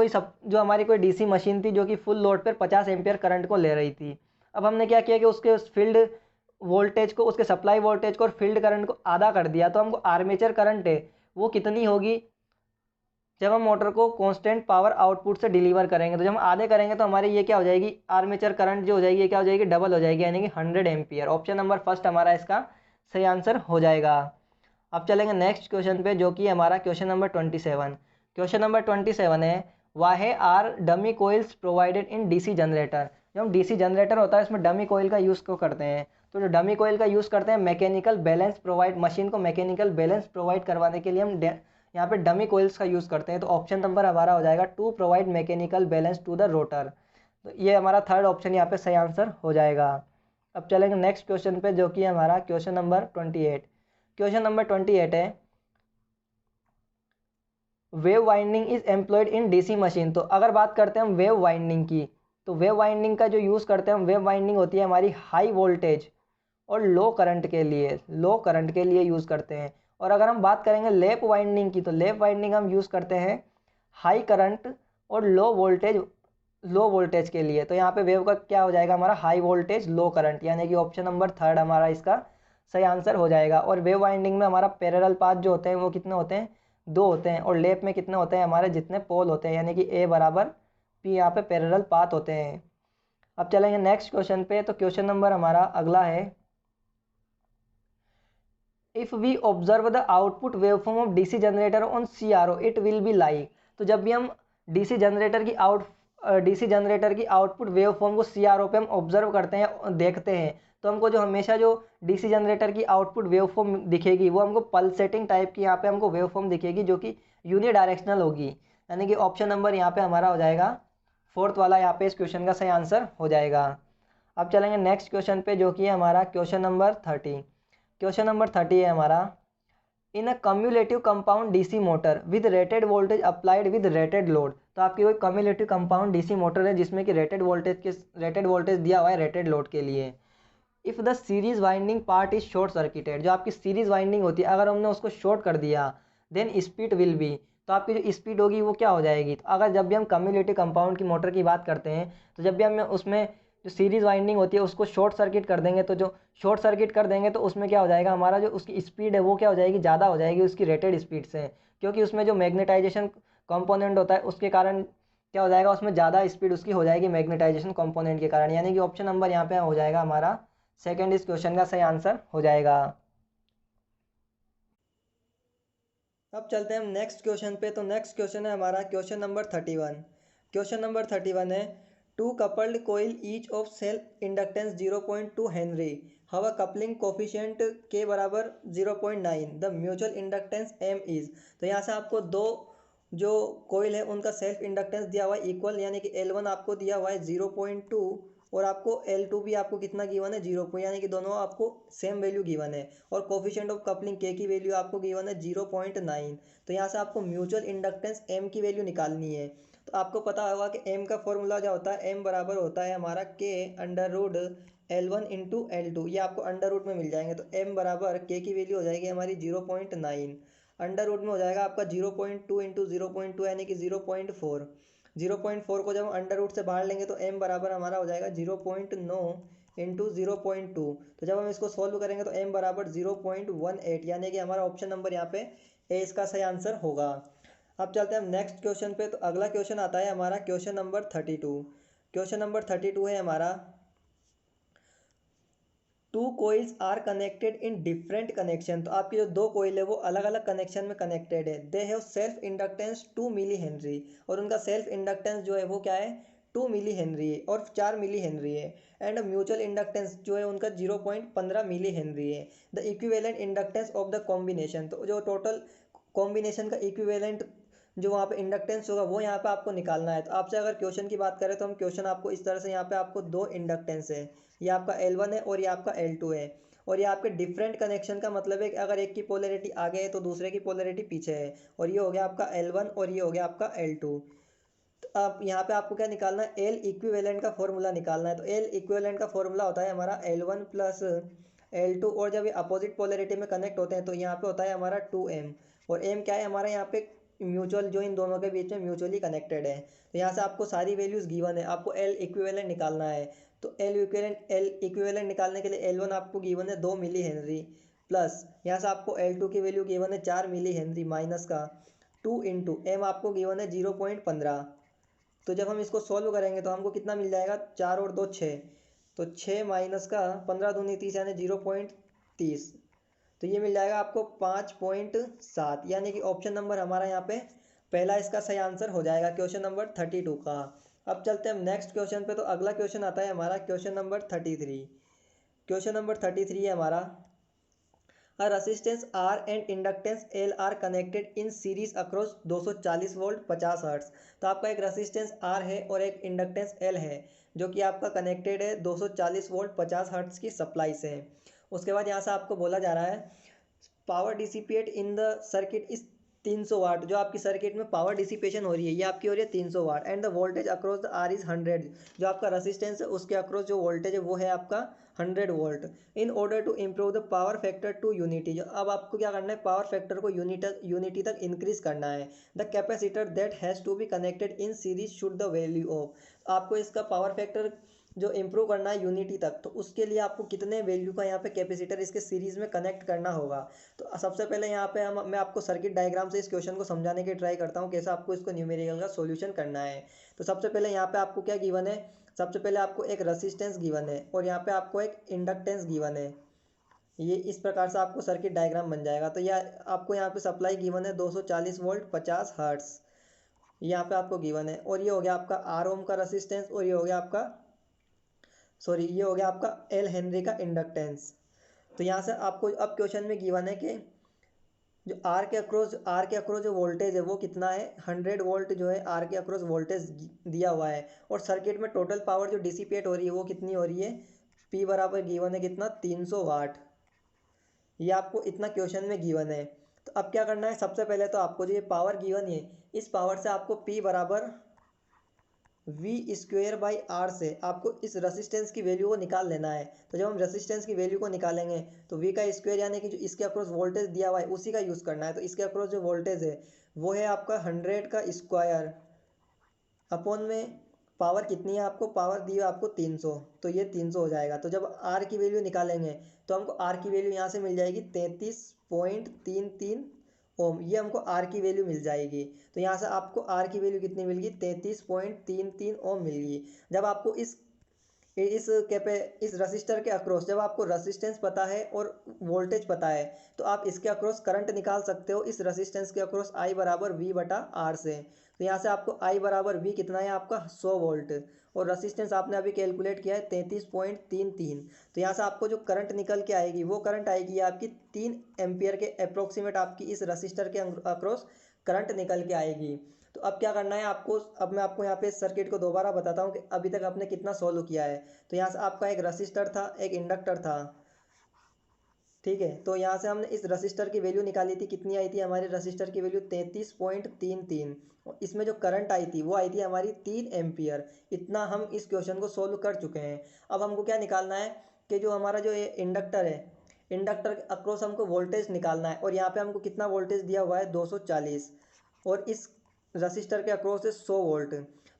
कोई डीसी मशीन थी जो कि फुल लोड पर 50 एम्पियर करंट को ले रही थी, अब हमने क्या किया कि उसके उस फील्ड वोल्टेज को, उसके सप्लाई वोल्टेज को और फील्ड करंट को आधा कर दिया। तो हमको आर्मेचर करंट है वो कितनी होगी जब हम मोटर को कांस्टेंट पावर आउटपुट से डिलीवर करेंगे। तो जब हम आधे करेंगे तो हमारी ये क्या हो जाएगी, आर्मेचर करंट जो हो जाएगी ये क्या हो जाएगी, डबल हो जाएगी, यानी कि 100 एम्पियर। ऑप्शन नंबर 1 हमारा इसका सही आंसर हो जाएगा। अब चलेंगे नेक्स्ट क्वेश्चन पे, जो कि हमारा क्वेश्चन नंबर 27। क्वेश्चन नंबर 27 है, why are dummy coils provided in DC generator. जो हम डीसी जनरेटर होता है इसमें डमी कोइल का यूज़ क्यों करते हैं, तो जो डमी कोइल का यूज़ करते हैं मैकेनिकल बैलेंस प्रोवाइड, मशीन को मैकेनिकल बैलेंस प्रोवाइड करवाने के लिए हम यहाँ पे डमी कोइल्स का यूज़ करते हैं। तो ऑप्शन नंबर हमारा हो जाएगा 2, provide mechanical balance to the rotor. तो ये हमारा थर्ड ऑप्शन यहाँ पे सही आंसर हो जाएगा। अब चलेंगे नेक्स्ट क्वेश्चन पे, जो कि हमारा क्वेश्चन नंबर 28। क्वेश्चन नंबर 28 है, wave winding is employed in DC machine. तो अगर बात करते हैं हम वेव वाइंडिंग की, तो वेव वाइंडिंग का जो यूज़ करते हैं हम, वेव वाइंडिंग होती है हमारी हाई वोल्टेज और लो करंट के लिए, यूज़ करते हैं। और अगर हम बात करेंगे लैप वाइंडिंग की, तो लैप वाइंडिंग हम यूज़ करते हैं हाई करंट और लो वोल्टेज के लिए। तो यहाँ पे वेव का क्या हो जाएगा हमारा, हाई वोल्टेज लो करंट, यानी कि ऑप्शन नंबर थर्ड हमारा इसका सही आंसर हो जाएगा। और वेव वाइंडिंग में हमारा पैरेलल पाथ जो होते हैं वो कितने होते हैं, 2 होते हैं। और लेप में कितने होते हैं हमारे, जितने पोल होते हैं, यानी कि ए बराबर पी यहाँ पे पैरेलल पाथ होते हैं। अब चलेंगे नेक्स्ट क्वेश्चन पे। तो क्वेश्चन नंबर हमारा अगला है, if we observe the output waveform of DC generator on CRO it will be like. तो जब भी हम डीसी जनरेटर की आउटपुट वेवफॉर्म को सीआरओ पे हम ऑब्जर्व करते हैं, देखते हैं, तो हमको जो हमेशा जो डीसी जनरेटर की आउटपुट वेवफॉर्म दिखेगी वो हमको पल्सेटिंग टाइप की यहाँ पे हमको वेवफॉर्म दिखेगी, जो कि यूनिडायरेक्शनल होगी। यानी कि ऑप्शन नंबर यहाँ पे हमारा हो जाएगा फोर्थ वाला, यहाँ पे इस क्वेश्चन का सही आंसर हो जाएगा। अब चलेंगे नेक्स्ट क्वेश्चन पे, जो कि है हमारा क्वेश्चन नंबर 30। क्वेश्चन नंबर 30 है हमारा, in a cumulative compound DC motor with rated voltage applied with rated load. तो आपकी कोई कम्युलेटिव कंपाउंड डीसी मोटर है जिसमें कि रेटेड वोल्टेज दिया हुआ है रेटेड लोड के लिए। If the series winding part is short circuited, जो आपकी सीरीज वाइंडिंग होती है अगर हमने उसको शॉर्ट कर दिया, देन स्पीड विल बी, तो आपकी जो स्पीड होगी वो क्या हो जाएगी। तो अगर जब भी हम कम्युलेटिव कंपाउंड की मोटर की बात करते हैं, तो जब भी हम उसमें जो सीरीज वाइंडिंग होती है उसको शॉर्ट सर्किट कर देंगे, तो जो शॉर्ट सर्किट कर देंगे तो उसमें क्या हो जाएगा हमारा, जो उसकी स्पीड है वो क्या हो जाएगी, ज़्यादा हो जाएगी उसकी रेटेड स्पीड से, क्योंकि उसमें जो मैग्नेटाइजेशन कंपोनेंट होता है उसके कारण क्या हो जाएगा, उसमें ज़्यादा स्पीड उसकी हो जाएगी मैग्नेटाइजेशन कंपोनेंट के कारण। यानी कि ऑप्शन नंबर यहाँ पे हो जाएगा हमारा सेकंड, इस क्वेश्चन का सही आंसर हो जाएगा। अब चलते हैं हम नेक्स्ट क्वेश्चन पे। तो नेक्स्ट क्वेश्चन है हमारा क्वेश्चन नंबर 31। क्वेश्चन नंबर 31 है, two coupled coil each of self inductance 0.2 henry have a coupling coefficient के बराबर 0.9, the mutual inductance M is. तो यहाँ से आपको दो जो कोयल है उनका सेल्फ इंडक्टेंस दिया हुआ है इक्वल, यानी कि L1 आपको दिया हुआ है 0.2 और आपको L2 भी आपको कितना गिवन है 0, यानी कि दोनों आपको सेम वैल्यू गिवन है। और कोफिशिएंट ऑफ कपलिंग के की वैल्यू आपको गिवन है 0.9। तो यहाँ से आपको म्यूचुअल इंडक्टेंस एम की वैल्यू निकालनी है। तो आपको पता होगा कि एम का फॉर्मूला जो होता है, एम बराबर होता है हमारा के under root L1 into L2, ये आपको अंडर रूट में मिल जाएंगे। तो एम बराबर के की वैल्यू हो जाएगी हमारी 0.9, अंडर रूट में हो जाएगा आपका 0.2 इंटू 0.2 यानी कि 0.4। 0.4 को जब हम अंडर रूट से बाहर लेंगे तो m बराबर हमारा हो जाएगा 0.9 इंटू 0.2। तो जब हम इसको सॉल्व करेंगे तो m बराबर 0.18, यानी कि हमारा ऑप्शन नंबर यहाँ पे ए इसका सही आंसर होगा। अब चलते हैं हम नेक्स्ट क्वेश्चन पे। तो अगला क्वेश्चन आता है हमारा क्वेश्चन नंबर 32। क्वेश्चन नंबर 32 है हमारा, two coils are connected in different connection. तो आपकी जो दो कोइल है वो अलग अलग कनेक्शन में कनेक्टेड है। They have self inductance 2 millihenry, और उनका सेल्फ इंडक्टेंस जो है वो क्या है 2 मिली हेनरी है और 4 मिली हेनरी है। एंड म्यूचुअल इंडक्टेंस जो है उनका 0.15 मिली हेनरी है। The equivalent inductance of the combination, तो जो टोटल कॉम्बिनेशन का इक्विवेलेंट जो वहाँ पे इंडक्टेंस होगा वो यहाँ पे आपको निकालना है। तो आपसे अगर क्वेश्चन की बात करें तो हम क्वेश्चन आपको इस तरह से, यहाँ पे आपको दो इंडक्टेंस है, ये आपका L1 है और ये आपका L2 है। और ये आपके डिफरेंट कनेक्शन का मतलब है कि अगर एक की पोलैरिटी आगे है तो दूसरे की पोलैरिटी पीछे है। और ये हो गया आपका L1 और ये हो गया आपका L2। तो अब यहाँ पे आपको क्या निकालना है, एल इक्विवेलेंट का फॉर्मूला निकालना है। तो एल इक्विवेलेंट का फॉर्मूला होता है हमारा L1 प्लस L2, और जब ये अपोजिट पोलैरिटी में कनेक्ट होते हैं तो यहाँ पे होता है हमारा 2m। और m क्या है हमारा यहाँ पे म्यूचुअल, जो इन दोनों के बीच में म्यूचुअली कनेक्टेड है। तो यहाँ से आपको सारी वैल्यूज़ गिवन है, आपको एल इक्विवेलेंट निकालना है। तो एल इक्विवेलेंट निकालने के लिए L1 आपको गिवन है 2 मिली हेनरी, प्लस यहाँ से आपको L2 की वैल्यू गिवन है 4 मिली हेनरी माइनस का 2 इंटू एम आपको गिवन है 0.15। तो जब हम इसको सॉल्व करेंगे तो हमको कितना मिल जाएगा, 4 और 2 6, तो 6 माइनस का 15 दूनी 30 यानी 0.30। तो ये मिल जाएगा आपको 5.7, यानी कि ऑप्शन नंबर हमारा यहाँ पे पहला इसका सही आंसर हो जाएगा क्वेश्चन नंबर 32 का। अब चलते हैं हम नेक्स्ट क्वेश्चन पे। तो अगला क्वेश्चन आता है हमारा क्वेश्चन नंबर 33। क्वेश्चन नंबर 33 है हमारा, A resistance R and inductance L are connected in series across 240 volt 50 hertz. तो आपका एक रेसिस्टेंस R है और एक इंडक्टेंस L है जो कि आपका कनेक्टेड है 240 वोल्ट 50 हर्ट्ज की सप्लाई से। उसके बाद यहाँ से आपको बोला जा रहा है power dissipate in the circuit इस 300 वाट। जो आपकी सर्किट में पावर डिसिपेशन हो रही है ये आपकी हो रही है 300 watt. And the voltage across the R is 100। जो आपका रेसिस्टेंस है उसके अक्रॉस जो वोल्टेज है वो है आपका 100 volt. In order to improve the power factor to unity. जो अब आपको क्या करना है पावर फैक्टर को यूनिटी तक इंक्रीज करना है। The capacitor that has to be connected in series should the value of. आपको इसका पावर फैक्टर जो इम्प्रूव करना है यूनिटी तक, तो उसके लिए आपको कितने वैल्यू का यहाँ पे कैपेसिटर इसके सीरीज़ में कनेक्ट करना होगा। तो सबसे पहले यहाँ पे मैं आपको सर्किट डायग्राम से इस क्वेश्चन को समझाने की ट्राई करता हूँ कैसे आपको इसको न्यूमेरिकल का सॉल्यूशन करना है। तो सबसे पहले यहाँ पे आपको क्या गिवन है, सबसे पहले आपको एक रेसिस्टेंस गिवन है और यहाँ पे आपको एक इंडक्टेंस गिवन है। ये इस प्रकार से आपको सर्किट डायग्राम बन जाएगा। तो यह आपको यहाँ पे सप्लाई गिवन है 240 वोल्ट 50 हर्ट्स, यहाँ पे आपको गिवन है। और ये हो गया आपका आर ओम का रेसिस्टेंस और ये हो गया आपका ये हो गया आपका एल हेनरी का इंडक्टेंस। तो यहाँ से आपको अब क्वेश्चन में गिवन है कि जो आर के अक्रॉस जो वोल्टेज है वो कितना है 100 वोल्ट जो है आर के अक्रॉस वोल्टेज दिया हुआ है। और सर्किट में टोटल पावर जो डिसिपेट हो रही है वो कितनी हो रही है, पी बराबर गिवन है कितना 300 वाट। ये आपको इतना क्वेश्चन में गिवन है। तो अब क्या करना है, सबसे पहले तो आपको जो ये पावर गिवन है इस पावर से आपको पी बराबर वी स्क्वेयर बाई आर से आपको इस रेसिस्टेंस की वैल्यू को निकाल लेना है। तो जब हम रेसिस्टेंस की वैल्यू को निकालेंगे तो वी का स्क्वेयर यानी कि जो इसके अक्रॉस वोल्टेज दिया हुआ है उसी का यूज़ करना है। तो इसके अक्रॉस जो वोल्टेज है वो है आपका 100 का स्क्वायर अपॉन में पावर कितनी है, आपको पावर दी है आपको 300, तो ये 300 हो जाएगा। तो जब आर की वैल्यू निकालेंगे तो हमको आर की वैल्यू यहाँ से मिल जाएगी 33.33 ओम। ये हमको आर की वैल्यू मिल जाएगी। तो यहाँ से आपको आर की वैल्यू कितनी मिल गई 33.33 ओम मिल गई। जब आपको इस रसिस्टर के अक्रॉस जब आपको रसिस्टेंस पता है और वोल्टेज पता है तो आप इसके अक्रॉस करंट निकाल सकते हो इस रसिस्टेंस के अक्रॉस आई बराबर वी बटा आर से। तो यहाँ से आपको आई बराबर वी कितना है आपका 100 वोल्ट और रसिस्टेंस आपने अभी कैलकुलेट किया है 33.33। तो यहाँ से आपको जो करंट निकल के आएगी वो करंट आएगी आपकी 3 एम्पियर के अप्रोक्सीमेट आपकी इस रसिस्टर के अक्रॉस करंट निकल के आएगी। तो अब क्या करना है आपको, अब मैं आपको यहाँ पे सर्किट को दोबारा बताता हूँ कि अभी तक आपने कितना सॉल्व किया है। तो यहाँ से आपका एक रसिस्टर था एक इंडक्टर था, ठीक है। तो यहाँ से हमने इस रसिस्टर की वैल्यू निकाली थी, कितनी आई थी हमारी रसिस्टर की वैल्यू 33.33 और इसमें जो करंट आई थी वो आई थी हमारी 3 एम्पियर। इतना हम इस क्वेश्चन को सोल्व कर चुके हैं। अब हमको क्या निकालना है कि जो हमारा जो ये इंडक्टर है इंडक्टर के अक्रॉस हमको वोल्टेज निकालना है और यहाँ पे हमको कितना वोल्टेज दिया हुआ है 240 और इस रसिस्टर के अक्रॉस है 100 वोल्ट।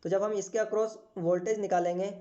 तो जब हम इसके अक्रॉस वोल्टेज निकालेंगे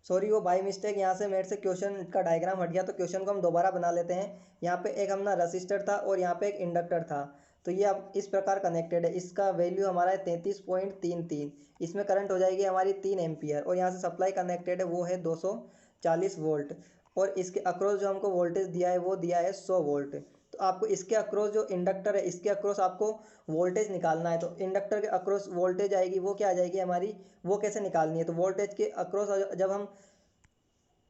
सॉरी वो बाय मिस्टेक यहाँ से मेरे से क्वेश्चन का डायग्राम हट गया। तो क्वेश्चन को हम दोबारा बना लेते हैं। यहाँ पे एक हमारा रसिस्टर था और यहाँ पे एक इंडक्टर था। तो ये अब इस प्रकार कनेक्टेड है, इसका वैल्यू हमारा है 33.33। इसमें करंट हो जाएगी हमारी 3 एम्पियर और यहाँ से सप्लाई कनेक्टेड है वो है 240 वोल्ट और इसके अक्रॉस जो हमको वोल्टेज दिया है वो दिया है 100 वोल्ट। तो आपको इसके अक्रॉस जो इंडक्टर है इसके अक्रॉस आपको वोल्टेज निकालना है। तो इंडक्टर के अक्रॉस वोल्टेज आएगी वो क्या आ जाएगी हमारी, वो कैसे निकालनी है। तो वोल्टेज के अक्रॉस जब हम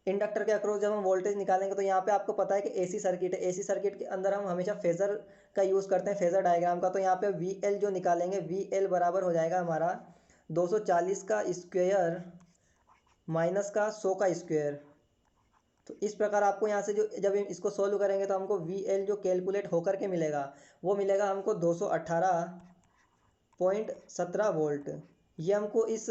इंडक्टर के अक्रॉस जब हम वोल्टेज निकालेंगे तो यहाँ पे आपको पता है कि एसी सर्किट है, एसी सर्किट के अंदर हम हमेशा फेज़र का यूज़ करते हैं, फेज़र डायग्राम का। तो यहाँ पे वी एल जो निकालेंगे वी एल बराबर हो जाएगा हमारा 240 का स्क्वायर माइनस का 100 का स्क्वायर। तो इस प्रकार आपको यहाँ से जो जब इसको सोल्व करेंगे तो हमको वी एल जो कैलकुलेट होकर के मिलेगा वो मिलेगा हमको 218.17 वोल्ट। ये हमको इस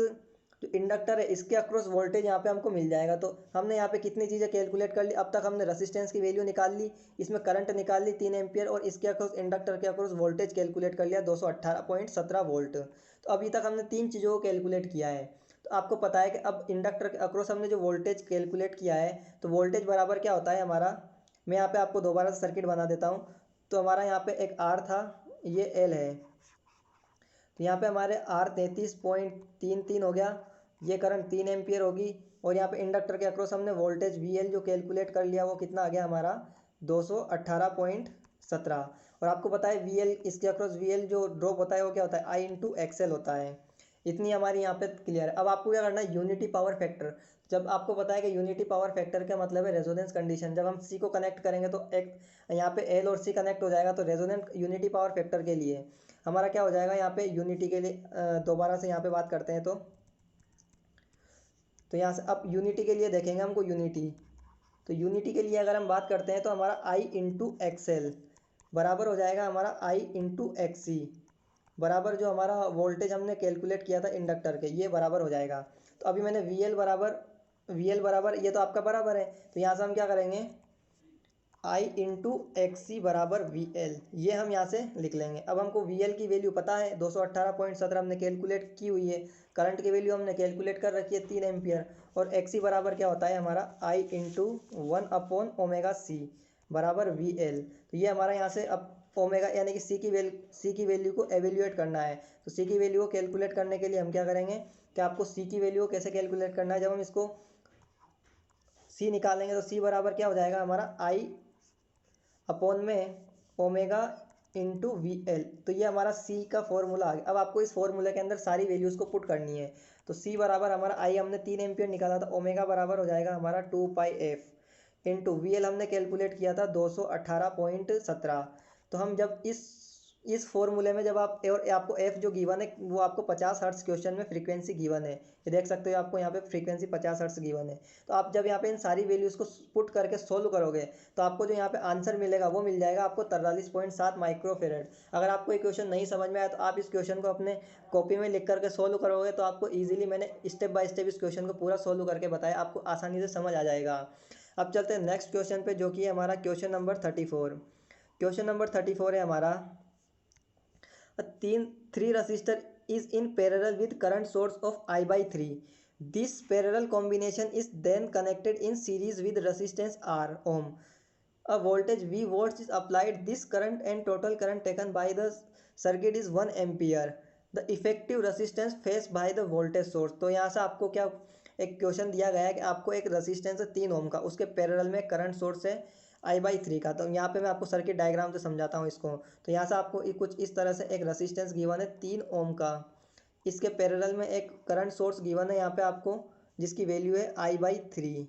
जो इंडक्टर है इसके अक्रॉस वोल्टेज यहाँ पे हमको मिल जाएगा। तो हमने यहाँ पे कितनी चीज़ें कैलकुलेट कर ली, अब तक हमने रेसिस्टेंस की वैल्यू निकाल ली, इसमें करंट निकाल ली 3 एम्पियर और इसके अक्रॉस इंडक्टर के अक्रॉस वोल्टेज कैलकुलेट कर लिया 218.17 वोल्ट। तो अभी तक हमने 3 चीज़ों को कैलकुलेट किया है। तो आपको पता है कि अब इंडक्टर के अक्रॉस हमने जो वोल्टेज कैलकुलेट किया है तो वोल्टेज बराबर क्या होता है हमारा, मैं यहाँ पे आपको दोबारा से सर्किट बना देता हूँ। तो हमारा यहाँ पे एक आर था, ये एल है। तो यहाँ पे हमारे आर 33.33 हो गया, ये करंट 3 एम्पियर होगी और यहाँ पे इंडक्टर के अक्रॉस हमने वोल्टेज वी एल जो कैलकुलेट कर लिया वो कितना आ गया हमारा 218.17। और आपको पता है वी एल इसके अक्रॉस वी एल जो ड्रॉप होता है वो क्या होता है आई इंटू एक्सएल होता है। इतनी हमारी यहाँ पे क्लियर है। अब आपको क्या करना है, यूनिटी पावर फैक्टर। जब आपको पता है कि यूनिटी पावर फैक्टर का मतलब है रेजोनेंस कंडीशन, जब हम सी को कनेक्ट करेंगे तो एक यहाँ पे एल और सी कनेक्ट हो जाएगा, तो रेजोनेंट यूनिटी पावर फैक्टर के लिए हमारा क्या हो जाएगा, यहाँ पे यूनिटी के लिए दोबारा से यहाँ पे बात करते हैं। तो यहाँ से अब यूनिटी के लिए देखेंगे हमको यूनिटी। तो यूनिटी के लिए अगर हम बात करते हैं तो हमारा आई इंटू एक्सएल बराबर हो जाएगा हमारा आई इंटू एक्सी, बराबर जो हमारा वोल्टेज हमने कैलकुलेट किया था इंडक्टर के, ये बराबर हो जाएगा। तो अभी मैंने वी एल बराबर ये तो आपका बराबर है, तो यहाँ से हम क्या करेंगे, आई इंटू एक्सी बराबर वी एल, ये हम यहाँ से लिख लेंगे। अब हमको वी एल की वैल्यू पता है 218.17 हमने कैलकुलेट की हुई है, करंट की वैल्यू हमने कैलकुलेट कर रखी है 3 एम्पियर, और एक्सी बराबर क्या होता है हमारा आई इंटू 1/ओमेगा सी बराबर वी एल। तो ये हमारा यहाँ से अब ओमेगा यानी कि सी की वैल्यू को एवेल्यूएट करना है। तो सी की वैल्यू को कैलकुलेट करने के लिए हम क्या करेंगे कि आपको सी की वैल्यू को कैसे कैलकुलेट करना है, जब हम इसको सी निकालेंगे तो सी बराबर क्या हो जाएगा हमारा आई अपॉन में ओमेगा इंटू वी एल। तो ये हमारा सी का फॉर्मूला आ गया। अब आपको इस फॉर्मूले के अंदर सारी वैल्यूज़ को पुट करनी है। तो सी बराबर हमारा आई हमने 3 एम्पियर निकाला था, ओमेगा बराबर हो जाएगा हमारा 2 पाई एफ इंटू वी एल हमने कैलकुलेट किया था 218.17। तो हम जब इस फॉर्मूले में जब आप और आपको एफ जो गिवन है वो आपको 50 हर्ट्ज क्वेश्चन में फ्रीक्वेंसी गिवन है, ये देख सकते हो आपको यहाँ पे फ्रीक्वेंसी 50 हर्ट्ज गिवन है। तो आप जब यहाँ पे इन सारी वैल्यूज़ को पुट करके सोल्व करोगे तो आपको जो यहाँ पे आंसर मिलेगा वो मिल जाएगा आपको 43.7 माइक्रोफेरेड। अगर आपको ये क्वेश्चन नहीं समझ में आया तो आप इस क्वेश्चन को अपने कॉपी में लिख करके सोल्व करोगे तो आपको ईजिली मैंने स्टेप बाय स्टेप इस क्वेश्चन को पूरा सोल्व करके बताया, आपको आसानी से समझ आ जाएगा। अब चलते हैं नेक्स्ट क्वेश्चन पे, जो कि है हमारा क्वेश्चन नंबर 34। क्वेश्चन नंबर 34 है हमारा, three resistor is in parallel with current source of I by 3. This parallel combination is then connected in series with resistance R ohm. A voltage V volts is applied. This current and total current taken by the circuit is 1 ampere. The effective resistance faced by the voltage source. तो यहाँ से आपको क्या एक question दिया गया है कि आपको एक रेसिस्टेंस है 3 ओम का, उसके पैरेलल में करंट सोर्स है I/3 का। तो यहाँ पे मैं आपको सर्किट डायग्राम से समझाता हूँ इसको। तो यहाँ से आपको कुछ इस तरह से एक रेसिस्टेंस गिवन है 3 ओम का, इसके पैरेलल में एक करंट सोर्स गिवन है यहाँ पे आपको, जिसकी वैल्यू है I/3,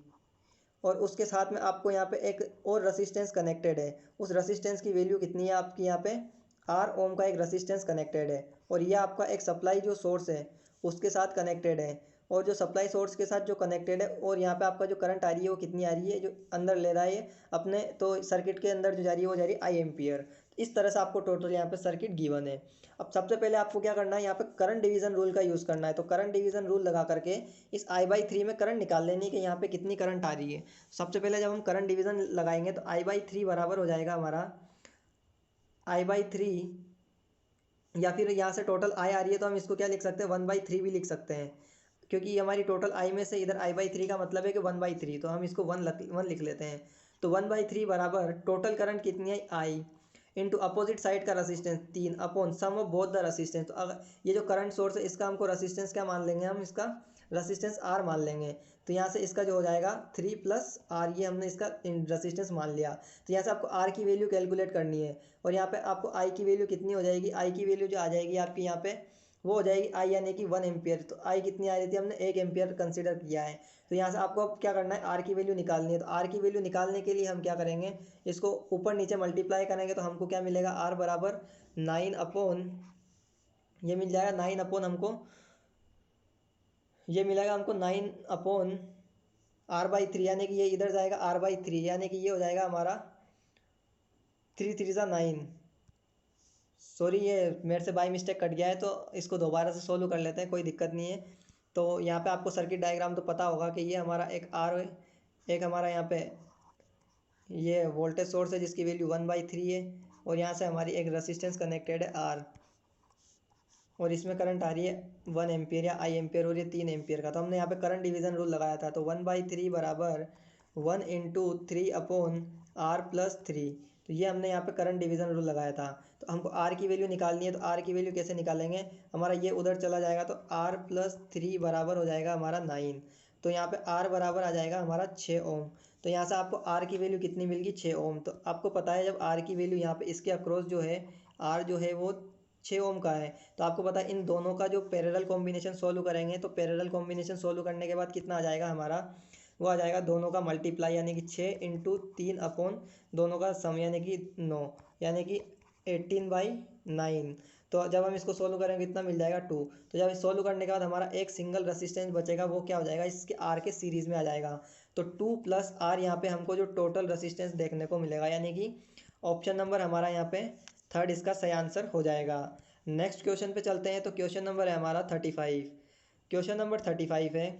और उसके साथ में आपको यहाँ पे एक और रेसिस्टेंस कनेक्टेड है। उस रेसिस्टेंस की वैल्यू कितनी है आपकी, यहाँ पे आर ओम का एक रेसिस्टेंस कनेक्टेड है, और ये आपका एक सप्लाई जो सोर्स है उसके साथ कनेक्टेड है, और जो सप्लाई सोर्स के साथ जो कनेक्टेड है, और यहाँ पे आपका जो करंट आ रही है वो कितनी आ रही है, जो अंदर ले रहा है अपने, तो सर्किट के अंदर जो जा रही है वो जा रही है आई एम्पियर। इस तरह से आपको टोटल यहाँ पे सर्किट गिवन है। अब सबसे पहले आपको क्या करना है, यहाँ पे करंट डिवीजन रूल का यूज़ करना है। तो करंट डिवीजन रूल लगा करके इस I/3 में करंट निकाल लेनी है कि यहाँ पे कितनी करंट आ रही है। सबसे पहले जब हम करंट डिवीजन लगाएंगे तो I/3 बराबर हो जाएगा हमारा I/3, या फिर यहाँ से टोटल आई आ रही है तो हम इसको क्या लिख सकते हैं 1/3 भी लिख सकते हैं, क्योंकि हमारी टोटल आई में से इधर I/3 का मतलब है कि 1/3, तो हम इसको 1 लिख लेते हैं। तो 1/3 बराबर टोटल करंट कितनी है आई इंटू अपोजिट साइड का resistance 3 upon sum of both the resistance. तो अगर ये जो करंट सोर्स है इसका हमको रेसिस्टेंस क्या मान लेंगे, हम इसका रेसिस्टेंस आर मान लेंगे। तो यहाँ से इसका जो हो जाएगा 3 प्लस आर, ये हमने इसका रेसिस्टेंस मान लिया। तो यहाँ से आपको आर की वैल्यू कैलकुलेट करनी है, और यहाँ पे आपको आई की वैल्यू कितनी हो जाएगी, आई की वैल्यू जो आ जाएगी आपकी यहाँ पे वो हो जाएगी आई यानी कि 1 एम्पियर। तो आई कितनी आ रही थी, हमने 1 एम्पियर कंसिडर किया है। तो यहाँ से आपको अब क्या करना है, आर की वैल्यू निकालनी है। तो आर की वैल्यू निकालने के लिए हम क्या करेंगे, इसको ऊपर नीचे मल्टीप्लाई करेंगे तो हमको क्या मिलेगा, आर बराबर 9 अपॉन, ये मिल जाएगा 9 अपॉन हमको, ये मिलेगा हमको 9 अपॉन R/3, यानी कि ये इधर जाएगा R/3, यानी कि ये हो जाएगा हमारा 3 3 9। सॉरी, ये मेरे से बाई मिस्टेक कट गया है, तो इसको दोबारा से सोल्व कर लेते हैं, कोई दिक्कत नहीं है। तो यहाँ पे आपको सर्किट डायग्राम तो पता होगा कि ये हमारा एक आर, एक हमारा यहाँ पे ये वोल्टेज सोर्स है जिसकी वैल्यू 1/3 है, और यहाँ से हमारी एक रेसिस्टेंस कनेक्टेड है आर, और इसमें करंट आ रही है 1 एम्पियर या आई एम्पियर, और ये 3 एम्पियर का। तो हमने यहाँ पे करंट डिवीजन रूल लगाया था। तो 1/3 बराबर 1 इंटू 3 अपॉन आर प्लस 3। तो ये हमने यहाँ पे करंट डिवीजन रूल लगाया था। तो हमको आर की वैल्यू निकालनी है। तो आर की वैल्यू कैसे निकालेंगे, हमारा ये उधर चला जाएगा, तो आर प्लस 3 बराबर हो जाएगा हमारा 9। तो यहाँ पे आर बराबर आ जाएगा हमारा 6 ओम। तो यहाँ से आपको आर की वैल्यू कितनी मिल गई, 6 ओम। तो आपको पता है जब आर की वैल्यू यहाँ पे इसके अक्रॉस जो है आर जो है वो 6 ओम का है। तो आपको पता है इन दोनों का जो पैरेलल कॉम्बिनेशन सोल्व करेंगे तो पैरेलल कॉम्बिनेशन सोल्व करने के बाद कितना आ जाएगा हमारा, वो आ जाएगा दोनों का मल्टीप्लाई यानी कि 6 इंटू 3 अपॉन दोनों का सम यानी कि 9 यानी कि 18/9। तो जब हम इसको सोल्व करेंगे कितना मिल जाएगा 2। तो जब सोल्व करने के बाद हमारा एक सिंगल रेसिस्टेंस बचेगा, वो क्या हो जाएगा, इसके आर के सीरीज में आ जाएगा। तो 2 प्लस आर यहाँ पे हमको जो टोटल रेसिस्टेंस देखने को मिलेगा, यानी कि ऑप्शन नंबर हमारा यहाँ पे थर्ड इसका सही आंसर हो जाएगा। नेक्स्ट क्वेश्चन पे चलते हैं। तो क्वेश्चन नंबर है हमारा 35। क्वेश्चन नंबर 35 है,